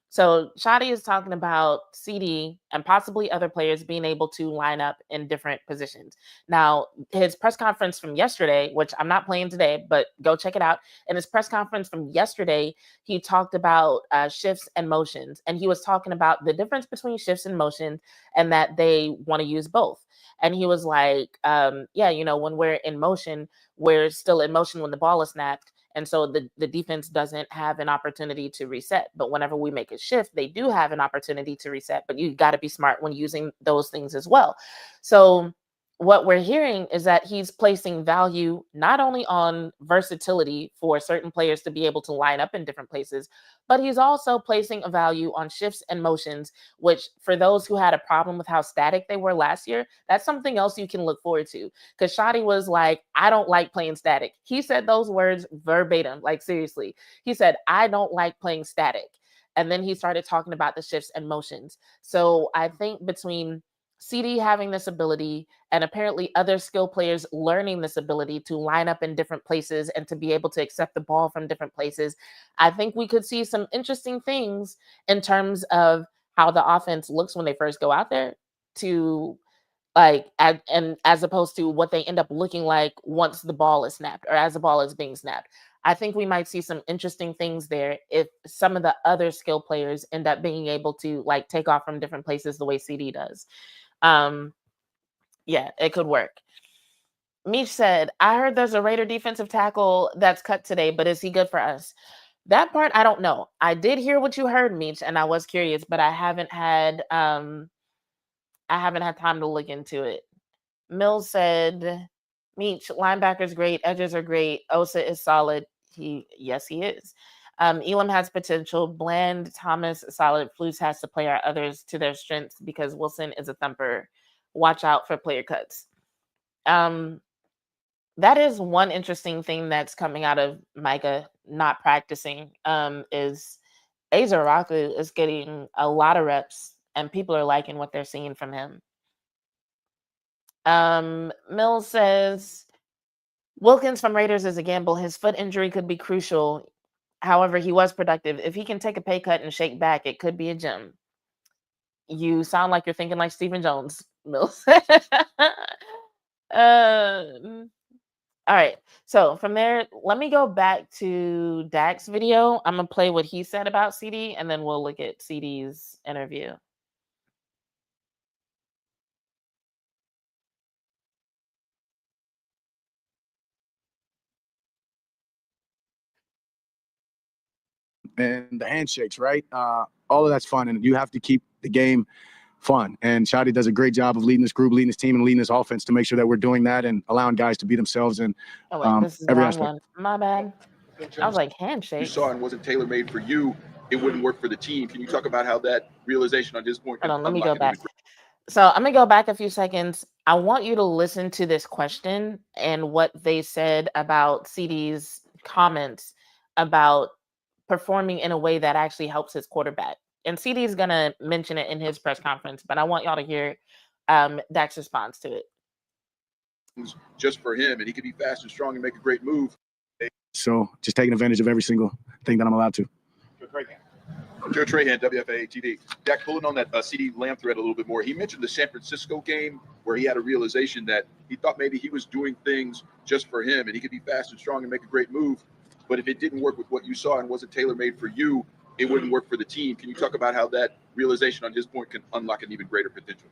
So Shotty is talking about CD and possibly other players being able to line up in different positions. Now, his press conference from yesterday, which I'm not playing today, but go check it out. In his press conference from yesterday, he talked about shifts and motions. And he was talking about the difference between shifts and motions and that they want to use both. And he was like, when we're in motion, we're still in motion when the ball is snapped. And so the defense doesn't have an opportunity to reset. But whenever we make a shift, they do have an opportunity to reset. But you got to be smart when using those things as well. So what we're hearing is that he's placing value not only on versatility for certain players to be able to line up in different places, but he's also placing a value on shifts and motions, which for those who had a problem with how static they were last year, that's something else you can look forward to. Because Shotty was like, I don't like playing static. He said those words verbatim, like seriously. He said, I don't like playing static. And then he started talking about the shifts and motions. So I think between CD having this ability and apparently other skill players learning this ability to line up in different places and to be able to accept the ball from different places, I think we could see some interesting things in terms of how the offense looks when they first go out there to and as opposed to what they end up looking like once the ball is snapped or as the ball is being snapped. I think we might see some interesting things there if some of the other skill players end up being able to take off from different places the way CD does. It could work. Meech said, I heard there's a Raider defensive tackle that's cut today, but is he good for us? That part, I don't know. I did hear what you heard, Meech, and I was curious, but I haven't had time to look into it. Mills said, Meech, linebackers great, edges are great. Osa is solid. Yes, he is. Elam has potential. Bland, Thomas, solid. Flus has to play our others to their strengths because Wilson is a thumper. Watch out for player cuts. That is one interesting thing that's coming out of Micah not practicing. Is Azaraku is getting a lot of reps, and people are liking what they're seeing from him. Mills says Wilkins from Raiders is a gamble. His foot injury could be crucial. However, he was productive. If he can take a pay cut and shake back, it could be a gem. You sound like you're thinking like Stephen Jones, Mills. All right. So from there, let me go back to Dak's video. I'm going to play what he said about CD, and then we'll look at CD's interview. And the handshakes, right? All of that's fun, and you have to keep the game fun. And Shotty does a great job of leading this group, leading this team, and leading this offense to make sure that we're doing that and allowing guys to be themselves in this is every the wrong aspect. one. My bad. I was like, handshake. You saw and wasn't tailor-made for you, it wouldn't work for the team. Can you talk about how that realization on his point? Hold on, let me go back. So I'm going to go back a few seconds. I want you to listen to this question and what they said about CD's comments about performing in a way that actually helps his quarterback. And CD is going to mention it in his press conference, but I want y'all to hear Dak's response to it. Just for him, and he could be fast and strong and make a great move. So just taking advantage of every single thing that I'm allowed to. Joe Trahan, WFA TD. Dak, pulling on that CeeDee Lamb thread a little bit more. He mentioned the San Francisco game where he had a realization that he thought maybe he was doing things just for him, and he could be fast and strong and make a great move. But if it didn't work with what you saw and wasn't tailor-made for you, it wouldn't work for the team. Can you talk about how that realization on his point can unlock an even greater potential?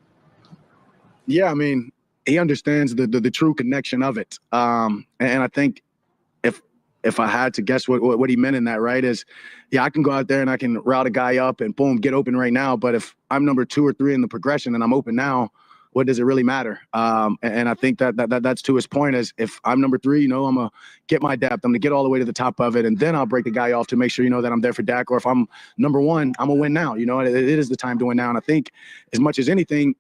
Yeah, I mean, he understands the true connection of it. And I think if I had to guess what he meant in that, right, is, yeah, I can go out there and I can route a guy up and boom, get open right now. But if I'm number 2 or 3 in the progression and I'm open now, what does it really matter? And I think that's to his point, is if I'm number 3, you know, I'm going to get my depth. I'm going to get all the way to the top of it. And then I'll break the guy off to make sure, you know, that I'm there for Dak. Or if I'm number 1, I'm going to win now. You know, it is the time to win now. And I think as much as anything,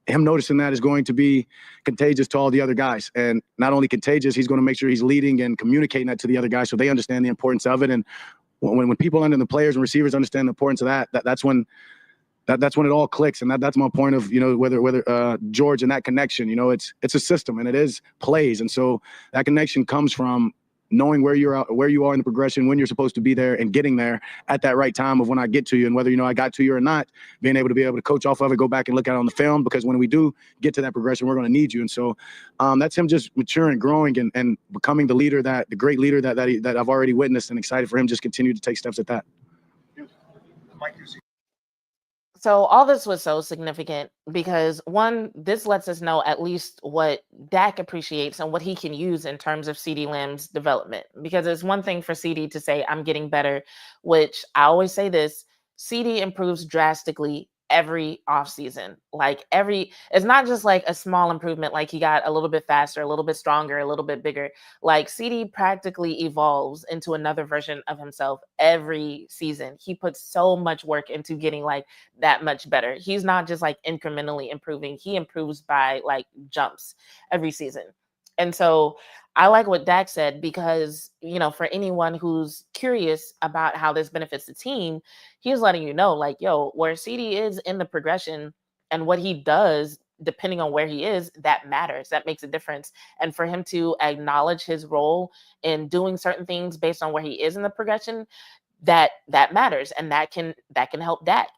him noticing that is going to be contagious to all the other guys. And not only contagious, he's going to make sure he's leading and communicating that to the other guys so they understand the importance of it. And when people under the players and receivers understand the importance of that's when it all clicks. And that's my point of, you know, whether George and that connection, you know, it's a system and it is plays. And so that connection comes from knowing where you are in the progression, when you're supposed to be there, and getting there at that right time of when I get to you. And whether, you know, I got to you or not, being able to coach off of it, go back and look at it on the film, because when we do get to that progression, we're going to need you. And so that's him just maturing, growing, and becoming the great leader that I've already witnessed, and excited for him just continue to take steps at that. So all this was so significant because, one, this lets us know at least what Dak appreciates and what he can use in terms of CeeDee Lamb's development. Because it's one thing for CeeDee to say, I'm getting better, which I always say this, CeeDee improves drastically every offseason. It's not just like a small improvement, like he got a little bit faster, a little bit stronger, a little bit bigger. Like CeeDee practically evolves into another version of himself every season. He puts so much work into getting like that much better. He's not just like incrementally improving. He improves by like jumps every season. And so I like what Dak said, because, you know, for anyone who's curious about how this benefits the team, he's letting you know, like, yo, where CeeDee is in the progression and what he does, depending on where he is, that matters. That makes a difference. And for him to acknowledge his role in doing certain things based on where he is in the progression, that matters, and that can help Dak.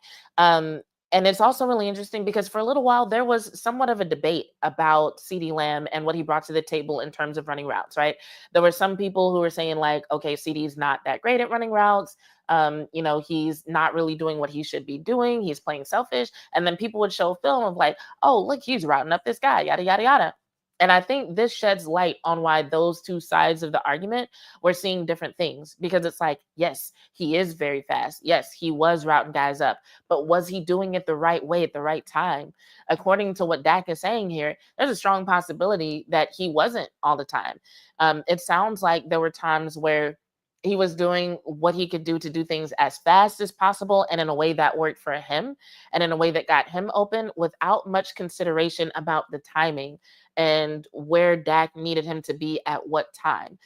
And it's also really interesting because for a little while there was somewhat of a debate about CeeDee Lamb and what he brought to the table in terms of running routes, right? There were some people who were saying like, okay, CeeDee's not that great at running routes. You know, he's not really doing what he should be doing. He's playing selfish. And then people would show film of like, oh, look, he's routing up this guy, yada, yada, yada. And I think this sheds light on why those two sides of the argument were seeing different things, because it's like, yes, he is very fast. Yes, he was routing guys up, but was he doing it the right way at the right time? According to what Dak is saying here, there's a strong possibility that he wasn't all the time. It sounds like there were times where he was doing what he could do to do things as fast as possible and in a way that worked for him and in a way that got him open without much consideration about the timing and where Dak needed him to be at what time.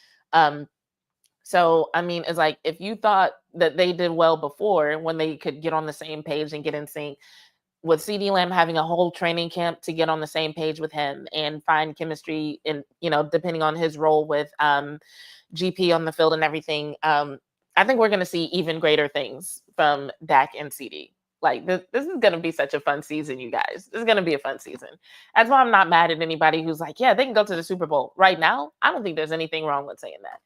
So, I mean, it's like, if you thought that they did well before when they could get on the same page and get in sync, with CeeDee Lamb having a whole training camp to get on the same page with him and find chemistry, and, you know, depending on his role with GP on the field and everything, I think we're going to see even greater things from Dak and CeeDee. Like, this is going to be such a fun season, you guys. This is going to be a fun season. That's why I'm not mad at anybody who's like, yeah, they can go to the Super Bowl. Right now, I don't think there's anything wrong with saying that.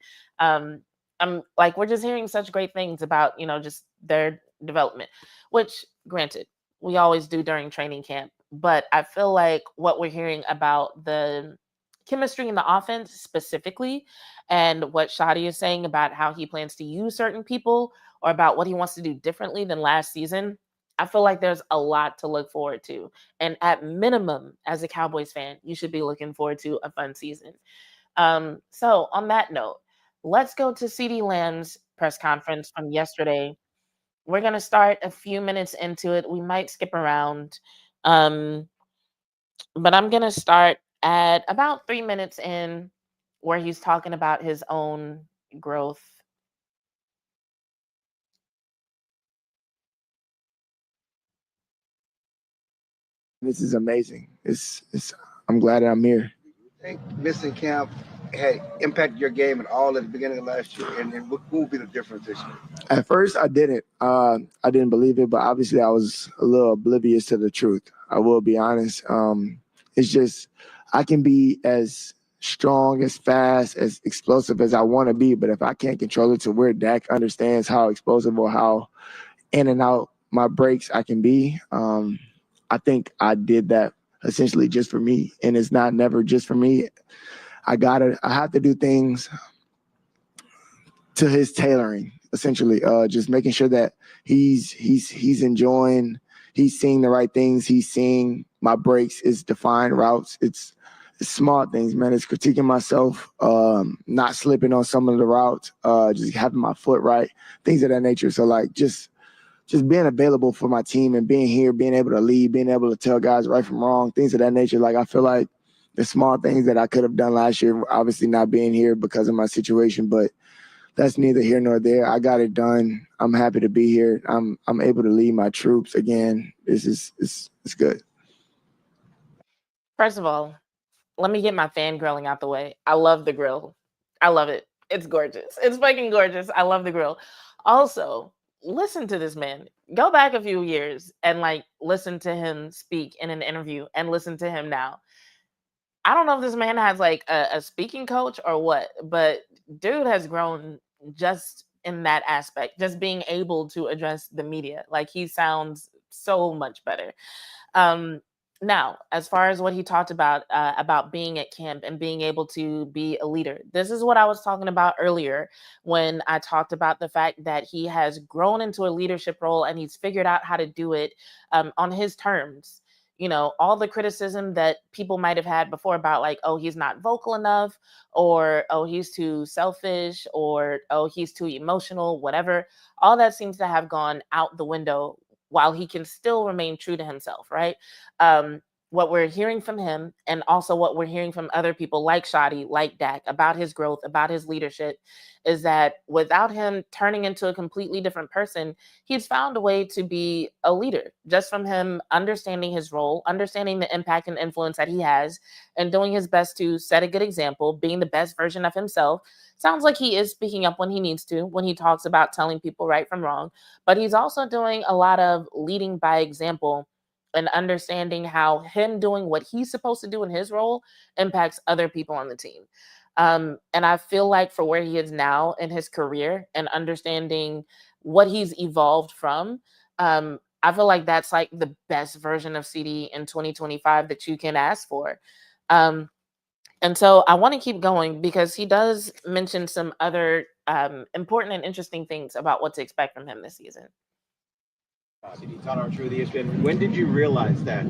I'm like, we're just hearing such great things about, you know, just their development, which, granted, we always do during training camp. But I feel like what we're hearing about the chemistry in the offense specifically, and what Shotty is saying about how he plans to use certain people or about what he wants to do differently than last season, I feel like there's a lot to look forward to. And at minimum, as a Cowboys fan, you should be looking forward to a fun season. So on that note, let's go to CeeDee Lamb's press conference from yesterday. We're going to start a few minutes into it. We might skip around. But I'm going to start at about 3 minutes in, where he's talking about his own growth. This is amazing. I'm glad that I'm here. I think missing camp had impacted your game at all at the beginning of last year, and what will be the difference this year? At first, I didn't believe it, but obviously I was a little oblivious to the truth. I will be honest. It's just, I can be as strong, as fast, as explosive as I want to be. But if I can't control it to where Dak understands how explosive or how in and out my breaks I can be, I think I did that essentially just for me. And it's not never just for me. I have to do things to his tailoring, essentially. Just making sure that he's enjoying, he's seeing the right things, he's seeing my breaks, it's defined routes, it's small things, man. It's critiquing myself, not slipping on some of the routes, just having my foot right, things of that nature. So like just being available for my team and being here, being able to lead, being able to tell guys right from wrong, things of that nature. Like I feel like the small things that I could have done last year, obviously not being here because of my situation, but that's neither here nor there. I got it done. I'm happy to be here. I'm able to lead my troops again. It's good. First of all, let me get my fangirling out the way. I love the grill. I love it. It's gorgeous. It's fucking gorgeous. I love the grill. Also, listen to this man. Go back a few years and like listen to him speak in an interview and listen to him now. I don't know if this man has like a speaking coach or what, but dude has grown just in that aspect, just being able to address the media. Like he sounds so much better. Um, Now, as far as what he talked about being at camp and being able to be a leader, this is what I was talking about earlier when I talked about the fact that he has grown into a leadership role and he's figured out how to do it on his terms. You know, all the criticism that people might have had before about like, oh, he's not vocal enough, or oh, he's too selfish, or oh, he's too emotional, whatever. All that seems to have gone out the window while he can still remain true to himself, right? What we're hearing from him and also what we're hearing from other people like Shotty, like Dak, about his growth, about his leadership, is that without him turning into a completely different person, he's found a way to be a leader just from him understanding his role, understanding the impact and influence that he has, and doing his best to set a good example, being the best version of himself. Sounds like he is speaking up when he needs to, when he talks about telling people right from wrong, but he's also doing a lot of leading by example and understanding how him doing what he's supposed to do in his role impacts other people on the team. And I feel like for where he is now in his career and understanding what he's evolved from, I feel like that's like the best version of CD in 2025 that you can ask for. And so I want to keep going because he does mention some other important and interesting things about what to expect from him this season. CD, Tyler, true the ESPN. When did you realize that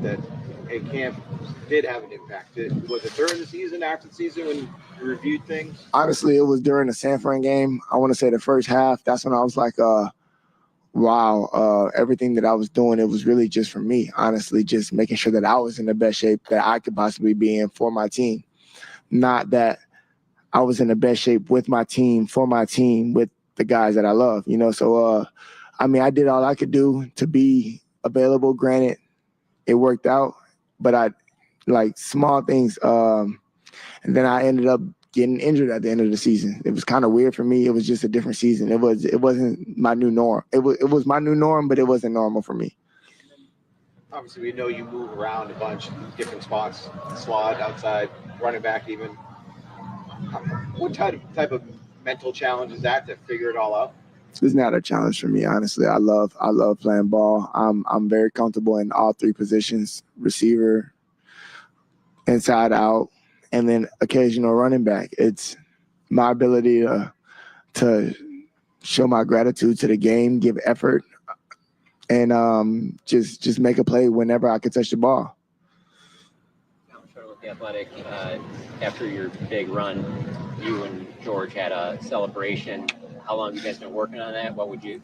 a camp did have an impact? Was it during the season, after the season, when you reviewed things? Honestly, it was during the San Fran game. I want to say the first half. That's when I was like, wow, everything that I was doing, it was really just for me. Honestly, just making sure that I was in the best shape that I could possibly be in for my team. Not that I was in the best shape with my team, for my team, with the guys that I love, you know? So, I mean, I did all I could do to be available. Granted, it worked out, but I like small things. And then I ended up getting injured at the end of the season. It was kind of weird for me. It was just a different season. It wasn't my new norm. It was my new norm, but it wasn't normal for me. Obviously, we know you move around a bunch, different spots, slot, outside, running back even. What type of mental challenge is that to figure it all out? It's not a challenge for me, honestly. I love playing ball. I'm very comfortable in all three positions: receiver, inside out, and then occasional running back. It's my ability to show my gratitude to the game, give effort, and just make a play whenever I can touch the ball. The Athletic, after your big run, you and George had a celebration. How long have you guys been working on that?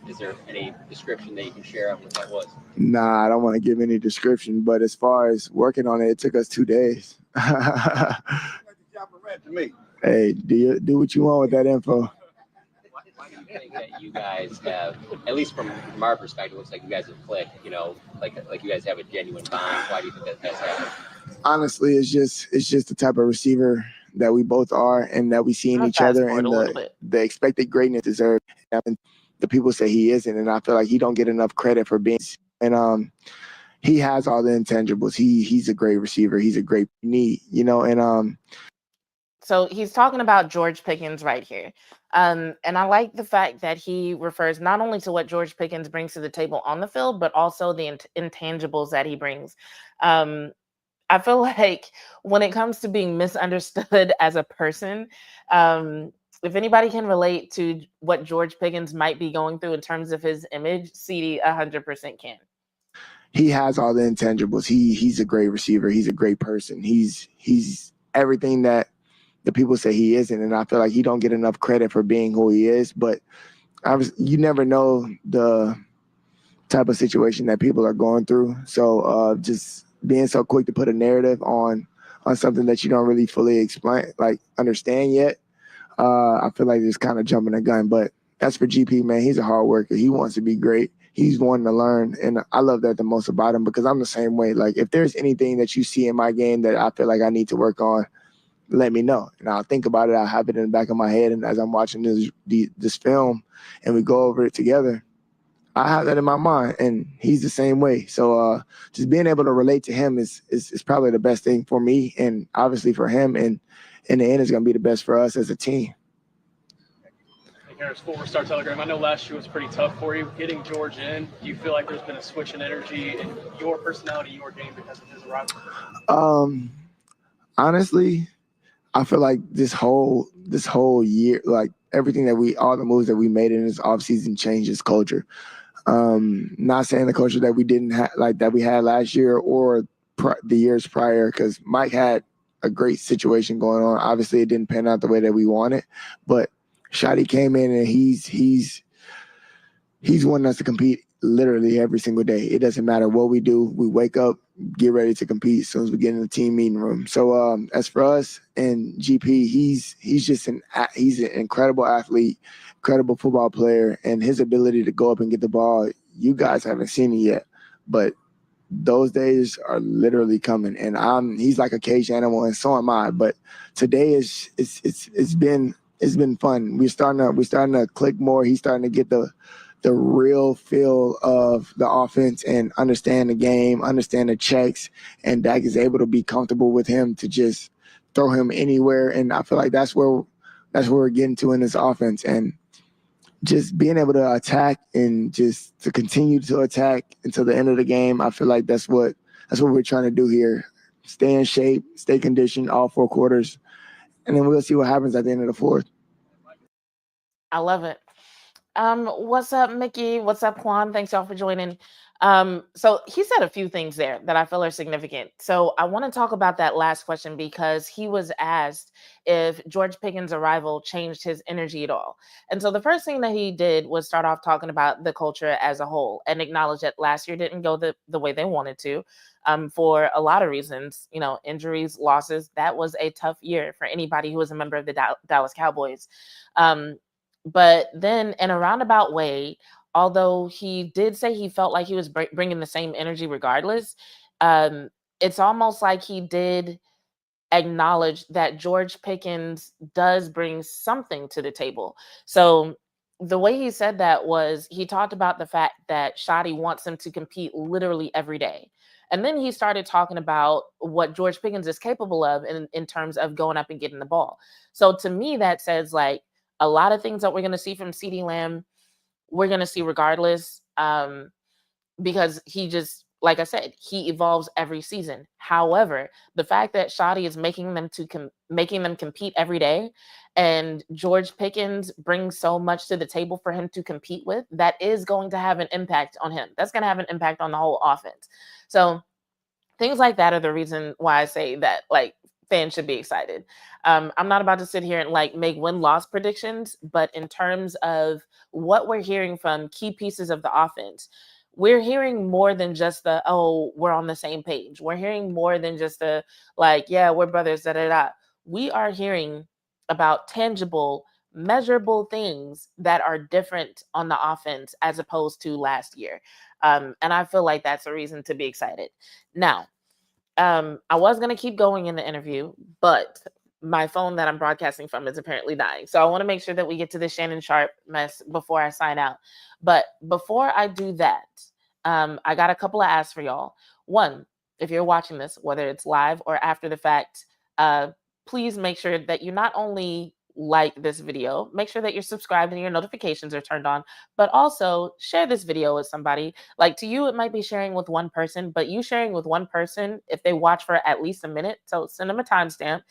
Is there any description that you can share on what that was? Nah, I don't want to give any description, but as far as working on it, it took us 2 days. Hey, do what you want with that info. Why do you think that you guys have, at least from our perspective, it looks like you guys have clicked, you know, like you guys have a genuine bond? Why do you think that that's happened? Honestly, it's just the type of receiver that we both are and that we see in each other, and the expected greatness deserved. And the people say he isn't, and I feel like he don't get enough credit for being. And he has all the intangibles. He's a great receiver. He's a great knee, you know. And So he's talking about George Pickens right here. And I like the fact that he refers not only to what George Pickens brings to the table on the field, but also the intangibles that he brings. Um, I feel like when it comes to being misunderstood as a person, if anybody can relate to what George Pickens might be going through in terms of his image, CD 100% can. He has all the intangibles. He's a great receiver. He's a great person. He's everything that the people say he isn't, and I feel like he don't get enough credit for being who he is. But you never know the type of situation that people are going through. So just being so quick to put a narrative on something that you don't really fully explain, like understand yet, I feel like it's kind of jumping the gun. But as for GP, man, he's a hard worker. He wants to be great. He's wanting to learn, and I love that the most about him because I'm the same way. Like if there's anything that you see in my game that I feel like I need to work on, let me know, and I'll think about it. I'll have it in the back of my head, and as I'm watching this film, and we go over it together, I have that in my mind, and he's the same way. So just being able to relate to him is probably the best thing for me, and obviously for him, and in the end, it's going to be the best for us as a team. Harris, Full Star Telegram. I know last year was pretty tough for you. Getting George in, do you feel like there's been a switch in energy in your personality, your game because of his arrival? Honestly, I feel like this whole year, like everything that all the moves that we made in this offseason changed his culture. Not saying the culture that we didn't have, like that we had last year or the years prior, because Mike had a great situation going on. Obviously, it didn't pan out the way that we wanted, but Shotty came in and he's wanting us to compete literally every single day. It doesn't matter what we do. We wake up, get ready to compete as soon as we get in the team meeting room. So as for us and GP, he's an incredible athlete, incredible football player, and his ability to go up and get the ball, you guys haven't seen it yet, but those days are literally coming. And he's like a caged animal, and so am I. But today it's been fun. We're starting to click more. He's starting to get the real feel of the offense and understand the game, understand the checks, and Dak is able to be comfortable with him to just throw him anywhere. And I feel like that's where we're getting to in this offense. And just being able to attack and just to continue to attack until the end of the game, I feel like that's what we're trying to do here. Stay in shape, stay conditioned all 4 quarters, and then we'll see what happens at the end of the 4th. I love it. What's up, Mickey? What's up, Juan? Thanks y'all for joining. So he said a few things there that I feel are significant. So I want to talk about that last question because he was asked if George Pickens' arrival changed his energy at all. And so the first thing that he did was start off talking about the culture as a whole and acknowledge that last year didn't go the way they wanted to, for a lot of reasons, injuries, losses. That was a tough year for anybody who was a member of the Dallas Cowboys. But then in a roundabout way, although he did say he felt like he was bringing the same energy regardless, it's almost like he did acknowledge that George Pickens does bring something to the table. So the way he said that was he talked about the fact that Shotty wants him to compete literally every day. And then he started talking about what George Pickens is capable of in terms of going up and getting the ball. So to me, that says like a lot of things that we're going to see from CeeDee Lamb, we're going to see regardless, because he just, like I said, he evolves every season. However, the fact that Shotty is making them compete every day, and George Pickens brings so much to the table for him to compete with, that is going to have an impact on him. That's going to have an impact on the whole offense. So things like that are the reason why I say that, like, fans should be excited. I'm not about to sit here and like make win-loss predictions, but in terms of what we're hearing from key pieces of the offense, we're hearing more than just we're on the same page. We're hearing more than just yeah, we're brothers, da-da-da. We are hearing about tangible, measurable things that are different on the offense as opposed to last year. And I feel like that's a reason to be excited. Now, I was going to keep going in the interview, but my phone that I'm broadcasting from is apparently dying. So I want to make sure that we get to the Shannon Sharpe mess before I sign out. But before I do that, I got a couple of asks for y'all. One, if you're watching this, whether it's live or after the fact, please make sure that you not only like this video, make sure that you're subscribed and your notifications are turned on, but also share this video with somebody. Like, to you, it might be sharing with one person, but you sharing with one person, if they watch for at least a minute, so send them a timestamp,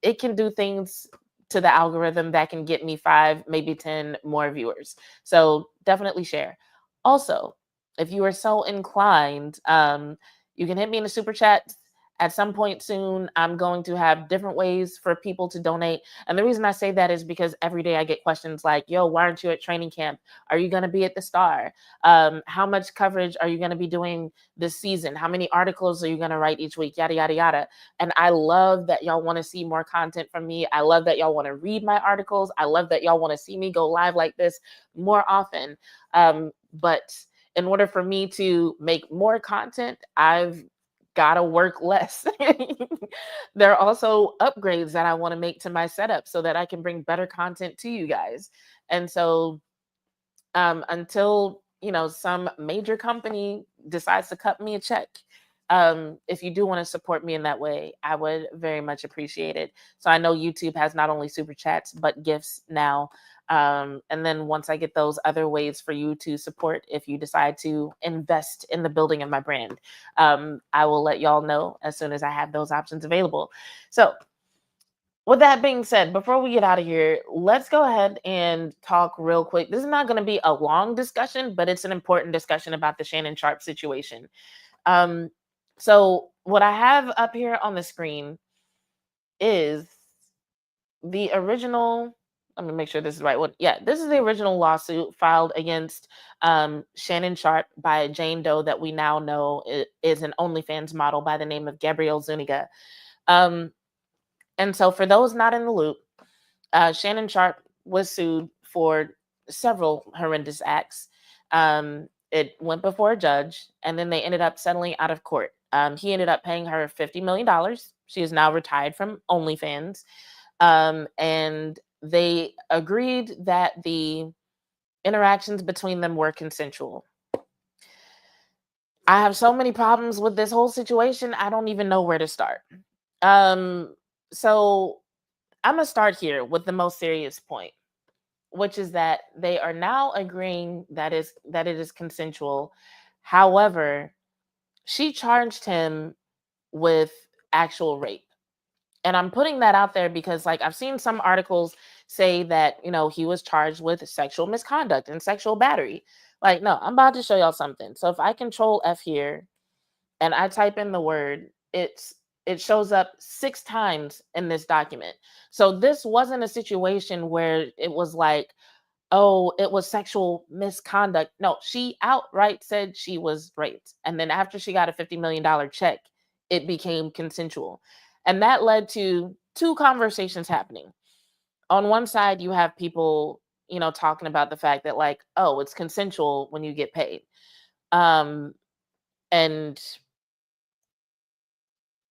it can do things to the algorithm that can get me 5, maybe 10 more viewers. So definitely share. Also, if you are so inclined, you can hit me in the super chat. At some point soon, I'm going to have different ways for people to donate. And the reason I say that is because every day I get questions like, yo, why aren't you at training camp? Are you going to be at the Star? How much coverage are you going to be doing this season? How many articles are you going to write each week? Yada, yada, yada. And I love that y'all want to see more content from me. I love that y'all want to read my articles. I love that y'all want to see me go live like this more often. But in order for me to make more content, I've gotta work less. There are also upgrades that I want to make to my setup so that I can bring better content to you guys. And so until some major company decides to cut me a check, if you do want to support me in that way, I would very much appreciate it. So I know YouTube has not only super chats but gifts now. And then once I get those other ways for you to support, if you decide to invest in the building of my brand, I will let y'all know as soon as I have those options available. So with that being said, before we get out of here, let's go ahead and talk real quick. This is not going to be a long discussion, but it's an important discussion about the Shannon Sharpe situation. So what I have up here on the screen is the original. Let me make sure this is the right one. Yeah, this is the original lawsuit filed against Shannon Sharpe by Jane Doe that we now know is an OnlyFans model by the name of GabriellaZuniga. And so for those not in the loop, Shannon Sharpe was sued for several horrendous acts. It went before a judge, and then they ended up settling out of court. He ended up paying her $50 million. She is now retired from OnlyFans. And they agreed that the interactions between them were consensual. I have so many problems with this whole situation, I don't even know where to start. So I'm going to start here with the most serious point, which is that they are now agreeing that it is consensual. However, she charged him with actual rape. And I'm putting that out there because, like, I've seen some articles say that, he was charged with sexual misconduct and sexual battery. Like, no, I'm about to show y'all something. So if I control F here and I type in the word, it shows up 6 times in this document. So this wasn't a situation where it was like, oh, it was sexual misconduct. No, she outright said she was raped. And then after she got a $50 million check, it became consensual. And that led to 2 conversations happening. On one side, you have people, talking about the fact that, like, oh, it's consensual when you get paid. And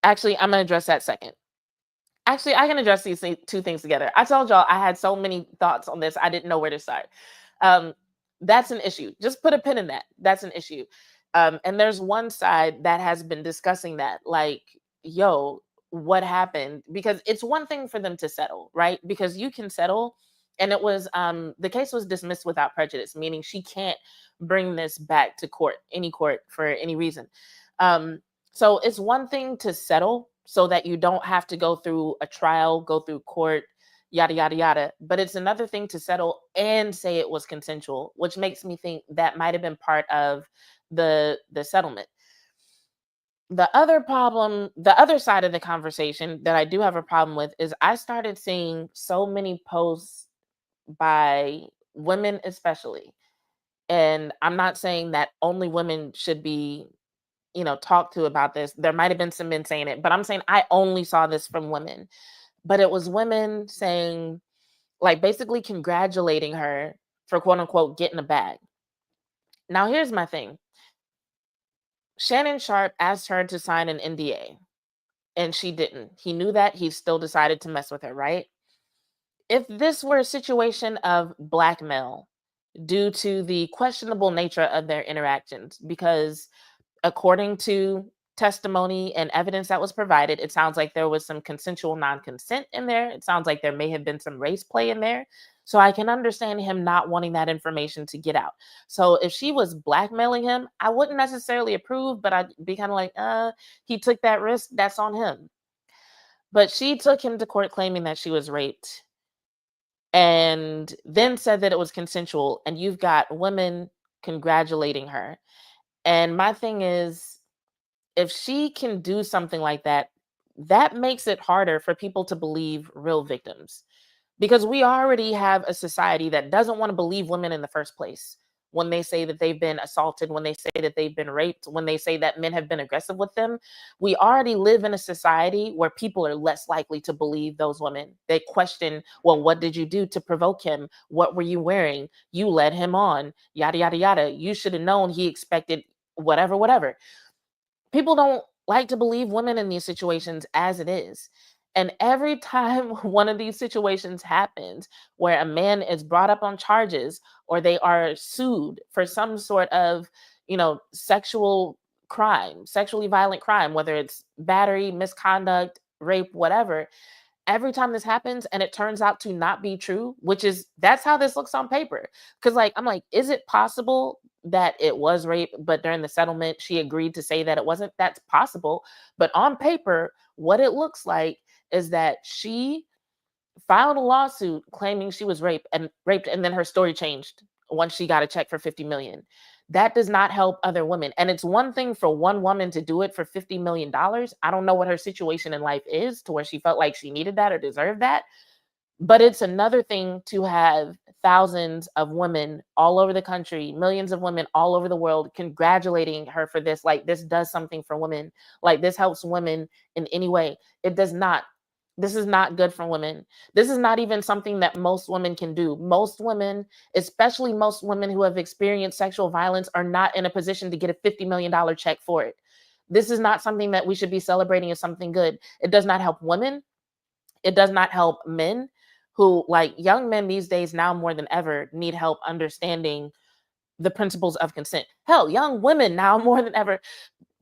actually, I'm going to address that second. Actually, I can address these 2 things together. I told y'all I had so many thoughts on this. I didn't know where to start. That's an issue. Just put a pin in that. That's an issue. And there's one side that has been discussing that, like, yo, what happened? Because it's one thing for them to settle, right? Because you can settle. And it was, the case was dismissed without prejudice, meaning she can't bring this back to court, any court, for any reason. So it's one thing to settle so that you don't have to go through a trial, go through court, yada, yada, yada. But it's another thing to settle and say it was consensual, which makes me think that might have been part of the settlement. The other side of the conversation that I do have a problem with is I started seeing so many posts by women especially. And I'm not saying that only women should be, talked to about this. There might have been some men saying it, but I'm saying I only saw this from women. But it was women saying, like, basically congratulating her for, quote unquote, getting a bag. Now, here's my thing. Shannon Sharpe asked her to sign an NDA, and she didn't. He knew that. He still decided to mess with her, right? If this were a situation of blackmail due to the questionable nature of their interactions, because according to testimony and evidence that was provided, it sounds like there was some consensual non-consent in there. It sounds like there may have been some race play in there. So I can understand him not wanting that information to get out. So if she was blackmailing him, I wouldn't necessarily approve, but I'd be kind of like, he took that risk. That's on him. But she took him to court claiming that she was raped and then said that it was consensual. And you've got women congratulating her. And my thing is, if she can do something like that, that makes it harder for people to believe real victims. Because we already have a society that doesn't want to believe women in the first place when they say that they've been assaulted, when they say that they've been raped, when they say that men have been aggressive with them. We already live in a society where people are less likely to believe those women. They question, well, what did you do to provoke him? What were you wearing? You led him on, yada, yada, yada. You should have known he expected whatever, whatever. People don't like to believe women in these situations as it is. And every time one of these situations happens where a man is brought up on charges or they are sued for some sort of, sexual crime, sexually violent crime, whether it's battery, misconduct, rape, whatever, every time this happens and it turns out to not be true, that's how this looks on paper. Because I'm like, is it possible that it was rape, but during the settlement, she agreed to say that it wasn't? That's possible. But on paper, what it looks like is that she filed a lawsuit claiming she was raped, and then her story changed once she got a check for $50 million. That does not help other women. And it's one thing for one woman to do it for $50 million. I don't know what her situation in life is to where she felt like she needed that or deserved that. But it's another thing to have thousands of women all over the country, millions of women all over the world congratulating her for this. Like, this does something for women. Like, this helps women in any way. It does not. This is not good for women. This is not even something that most women can do. Most women, especially most women who have experienced sexual violence, are not in a position to get a $50 million check for it. This is not something that we should be celebrating as something good. It does not help women. It does not help men who, like young men these days now more than ever, need help understanding the principles of consent. Hell, young women now more than ever.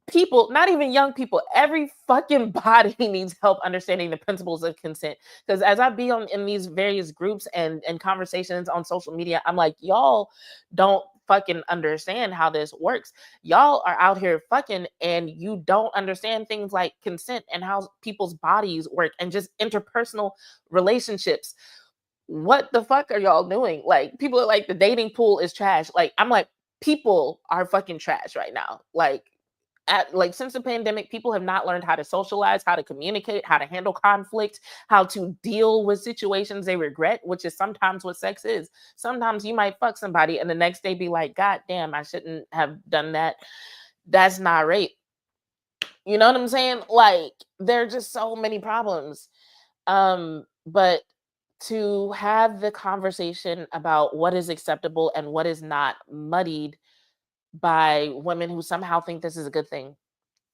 People, not even young people, every fucking body needs help understanding the principles of consent. Because as I be in these various groups and conversations on social media, I'm like, y'all don't fucking understand how this works. Y'all are out here fucking and you don't understand things like consent and how people's bodies work and just interpersonal relationships. What the fuck are y'all doing? Like, people are like, the dating pool is trash. Like, I'm like, people are fucking trash right now. Since the pandemic, people have not learned how to socialize, how to communicate, how to handle conflict, how to deal with situations they regret, which is sometimes what sex is. Sometimes you might fuck somebody and the next day be like, God damn, I shouldn't have done that. That's not rape. You know what I'm saying? Like, there are just so many problems. But to have the conversation about what is acceptable and what is not muddied by women who somehow think this is a good thing,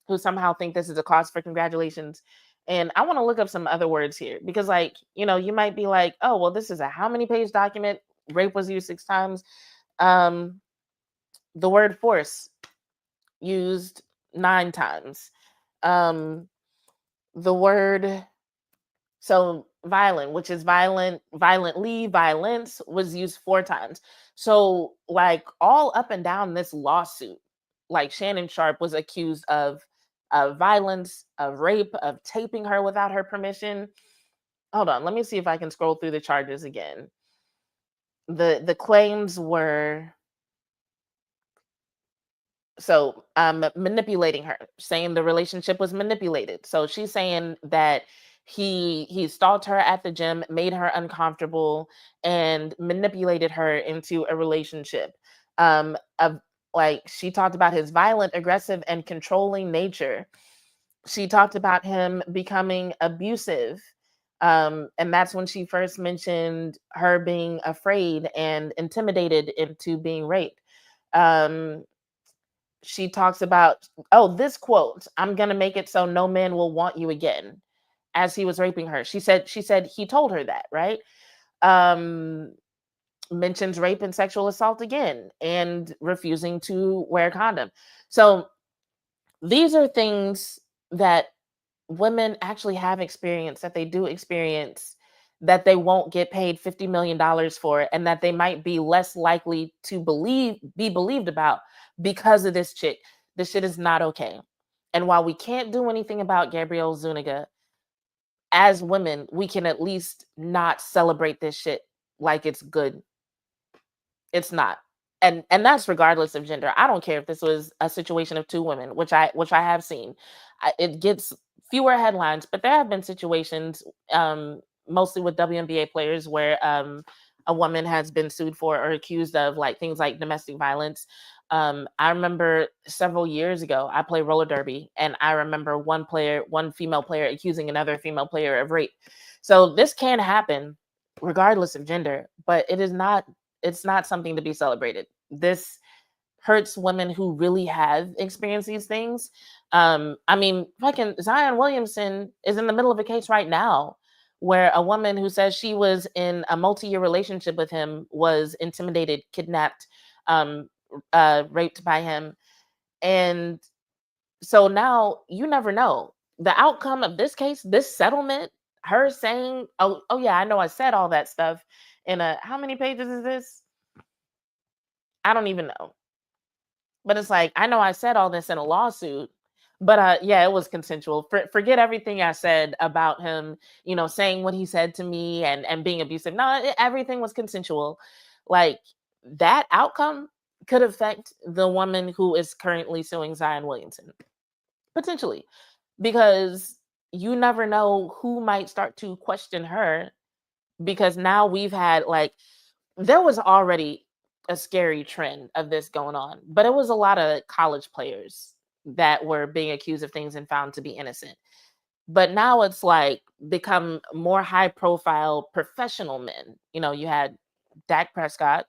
who somehow think this is a cause for congratulations. And I want to look up some other words here because, you might be like, oh, well, this is a how many page document? Rape was used 6 times. The word force used 9 times. The word, so violent, which is violent, violently, violence, was used 4 times. So all up and down this lawsuit, Shannon Sharpe was accused of violence, of rape, of taping her without her permission. Hold on, let me see if I can scroll through the charges again. The claims were, so manipulating her, saying the relationship was manipulated. So she's saying that he stalked her at the gym, made her uncomfortable, and manipulated her into a relationship. She talked about his violent, aggressive, and controlling nature. She talked about him becoming abusive. And that's when she first mentioned her being afraid and intimidated into being raped. She talks about, this quote, I'm going to make it so no man will want you again, as he was raping her. She said he told her that, right? Mentions rape and sexual assault again and refusing to wear a condom. So these are things that women actually have experienced, that they do experience, that they won't get paid $50 million for, and that they might be less likely to be believed about because of this chick. This shit is not okay. And while we can't do anything about Gabrielle Zuniga, as women, we can at least not celebrate this shit like it's good. It's not. And that's regardless of gender. I don't care if this was a situation of two women, which I have seen. It gets fewer headlines, but there have been situations, mostly with WNBA players, where a woman has been sued for or accused of like things like domestic violence. I remember several years ago, I played roller derby, and I remember one female player accusing another female player of rape. So this can happen regardless of gender, but it's not something to be celebrated. This hurts women who really have experienced these things. I mean, fucking Zion Williamson is in the middle of a case right now where a woman who says she was in a multi-year relationship with him was intimidated, kidnapped, raped by him. And so now you never know. The outcome of this case, this settlement, her saying, oh yeah, I know I said all that stuff in a, how many pages is this? I don't even know. But it's like, I know I said all this in a lawsuit, but yeah, it was consensual. Forget everything I said about him, saying what he said to me and being abusive. No, everything was consensual. Like, that outcome could affect the woman who is currently suing Zion Williamson, potentially, because you never know who might start to question her, because now we've had, like, there was already a scary trend of this going on, but it was a lot of college players that were being accused of things and found to be innocent. But now it's like become more high profile professional men. You had Dak Prescott.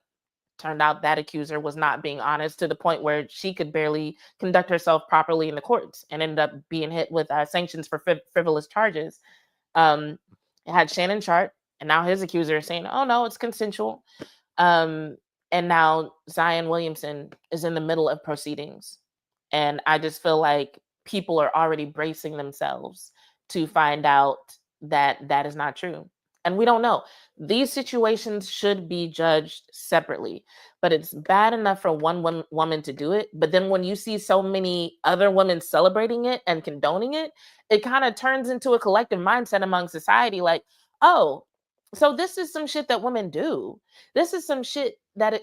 Turned out that accuser was not being honest, to the point where she could barely conduct herself properly in the courts and ended up being hit with sanctions for frivolous charges. It had Shannon Sharpe, and now his accuser is saying, oh no, it's consensual. And now Zion Williamson is in the middle of proceedings. And I just feel like people are already bracing themselves to find out that that is not true. And we don't know. These situations should be judged separately, but it's bad enough for one woman to do it. But then when you see so many other women celebrating it and condoning it, it kind of turns into a collective mindset among society like, oh, so this is some shit that women do. This is some shit that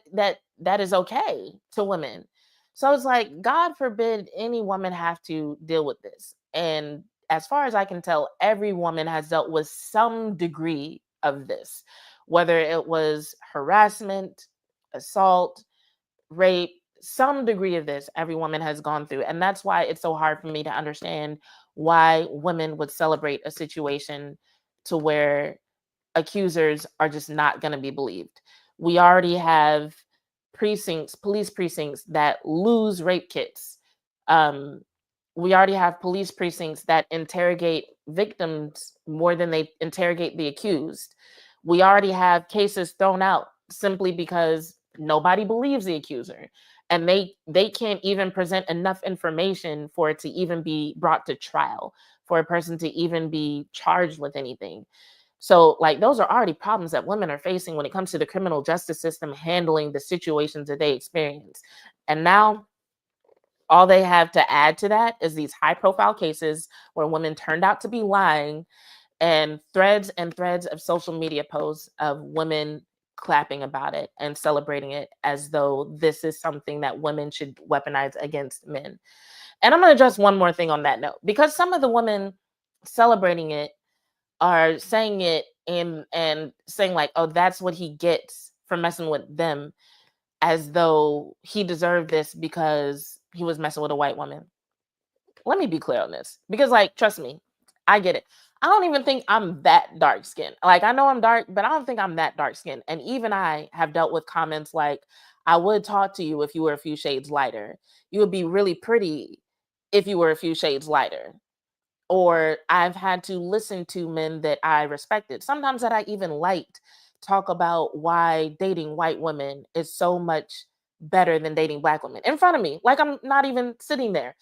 is okay to women. So it's like, God forbid any woman have to deal with this. And as far as I can tell, every woman has dealt with some degree of this, whether it was harassment, assault, rape, some degree of this, every woman has gone through. And that's why it's so hard for me to understand why women would celebrate a situation to where accusers are just not going to be believed. We already have police precincts that lose rape kits. We already have police precincts that interrogate victims more than they interrogate the accused. We already have cases thrown out simply because nobody believes the accuser, and they can't even present enough information for it to even be brought to trial, for a person to even be charged with anything. So, like, those are already problems that women are facing when it comes to the criminal justice system handling the situations that they experience. And now all they have to add to that is these high profile cases where women turned out to be lying, and threads of social media posts of women clapping about it and celebrating it as though this is something that women should weaponize against men. And I'm going to address one more thing on that note, because some of the women celebrating it are saying it and saying like, oh, that's what he gets for messing with them, as though he deserved this because he was messing with a white woman. Let me be clear on this, because, like, trust me, I get it. I don't even think I'm that dark skinned. Like, I know I'm dark, but I don't think I'm that dark skinned. And even I have dealt with comments like, I would talk to you if you were a few shades lighter. You would be really pretty if you were a few shades lighter. Or I've had to listen to men that I respected, sometimes that I even liked, talk about why dating white women is so much better than dating black women in front of me. Like, I'm not even sitting there.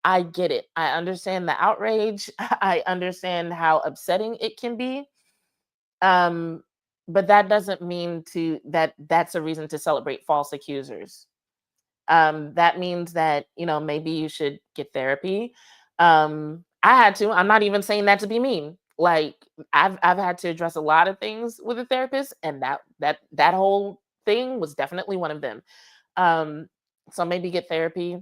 I get it. I understand the outrage. I understand how upsetting it can be. But that doesn't mean that's a reason to celebrate false accusers. That means that, maybe you should get therapy. I had to. I'm not even saying that to be mean. Like, I've had to address a lot of things with a therapist, and that whole thing was definitely one of them. Um, so maybe get therapy,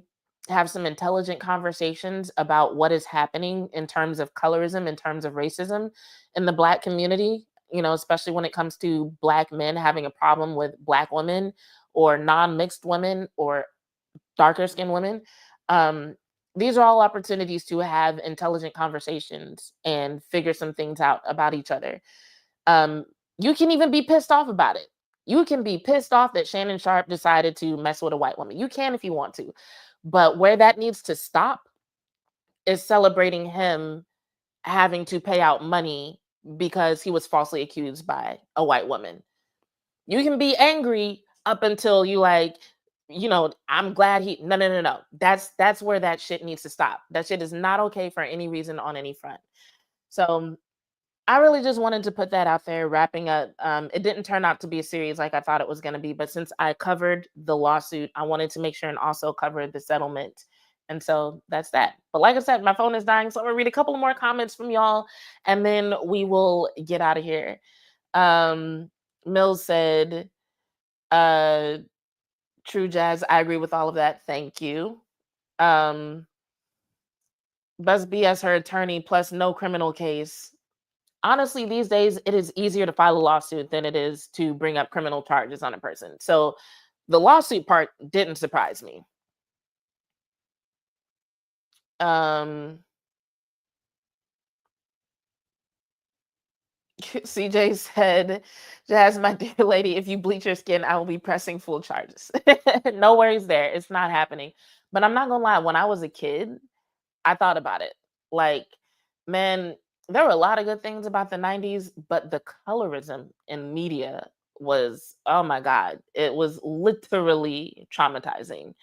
have some intelligent conversations about what is happening in terms of colorism, in terms of racism in the Black community, especially when it comes to Black men having a problem with Black women or non-mixed women or darker skinned women. Um, these are all opportunities to have intelligent conversations and figure some things out about each other. Um, you can even be pissed off about it. You can be pissed off that Shannon Sharpe decided to mess with a white woman. You can if you want to. But where that needs to stop is celebrating him having to pay out money because he was falsely accused by a white woman. You can be angry up until you I'm glad he no. That's where that shit needs to stop. That shit is not okay for any reason on any front. So I really just wanted to put that out there, wrapping up. It didn't turn out to be a series like I thought it was going to be, but since I covered the lawsuit, I wanted to make sure and also cover the settlement. And so that's that. But like I said, my phone is dying, so I'm going to read a couple more comments from y'all, and then we will get out of here. Mills said, True Jazz, I agree with all of that. Thank you. Buzz B as her attorney plus no criminal case. Honestly, these days, it is easier to file a lawsuit than it is to bring up criminal charges on a person. So the lawsuit part didn't surprise me. CJ said, Jazz, my dear lady, if you bleach your skin, I will be pressing full charges. No worries there. It's not happening. But I'm not going to lie. When I was a kid, I thought about it. Like, man, there were a lot of good things about the 90s, but the colorism in media was, oh my God, it was literally traumatizing.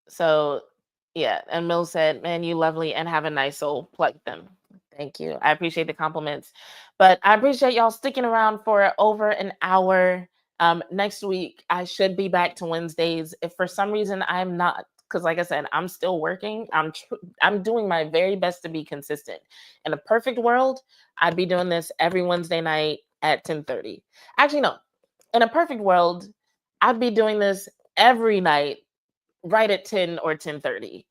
So yeah, and Mills said, man, you lovely and have a nice soul. Plug them. Thank you. I appreciate the compliments. But I appreciate y'all sticking around for over an hour. Next week, I should be back to Wednesdays. If for some reason I'm not, because like I said, I'm still working. I'm doing my very best to be consistent. In a perfect world, I'd be doing this every Wednesday night at 10:30. Actually, no. In a perfect world, I'd be doing this every night right at 10 or 10:30.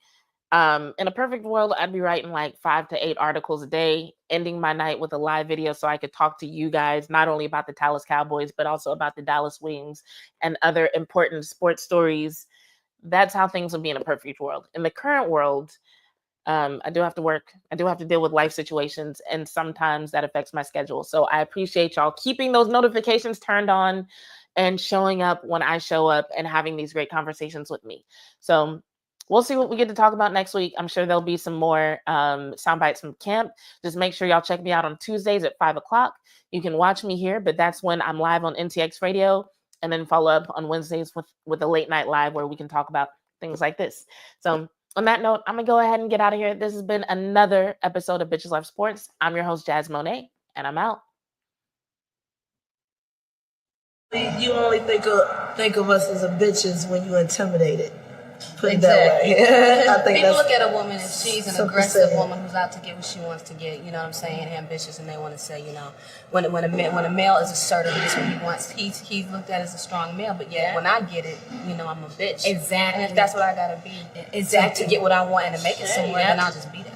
In a perfect world, I'd be writing like 5 to 8 articles a day, ending my night with a live video so I could talk to you guys, not only about the Dallas Cowboys, but also about the Dallas Wings and other important sports stories. That's how things would be in a perfect world. In the current world, I do have to work. I do have to deal with life situations, and sometimes that affects my schedule. So I appreciate y'all keeping those notifications turned on and showing up when I show up and having these great conversations with me. So we'll see what we get to talk about next week. I'm sure there'll be some more sound bites from camp. Just make sure y'all check me out on Tuesdays at 5 o'clock. You can watch me here, but that's when I'm live on NTX Radio, and then follow up on Wednesdays with a late night live where we can talk about things like this. So on that note, I'm going to go ahead and get out of here. This has been another episode of Bitches Love Sports. I'm your host, Jazz Monet, and I'm out. You only think of us as a bitches when you intimidated. Put it that way. I think people look at a woman and she's an aggressive woman who's out to get what she wants to get. You know what I'm saying? Ambitious, and they want to say, when a male is assertive, this is what he wants. He's looked at as a strong male, but yet when I get it, I'm a bitch. Exactly. And if that's what I gotta be, exactly, to get what I want and to make it somewhere, then I'll just be there.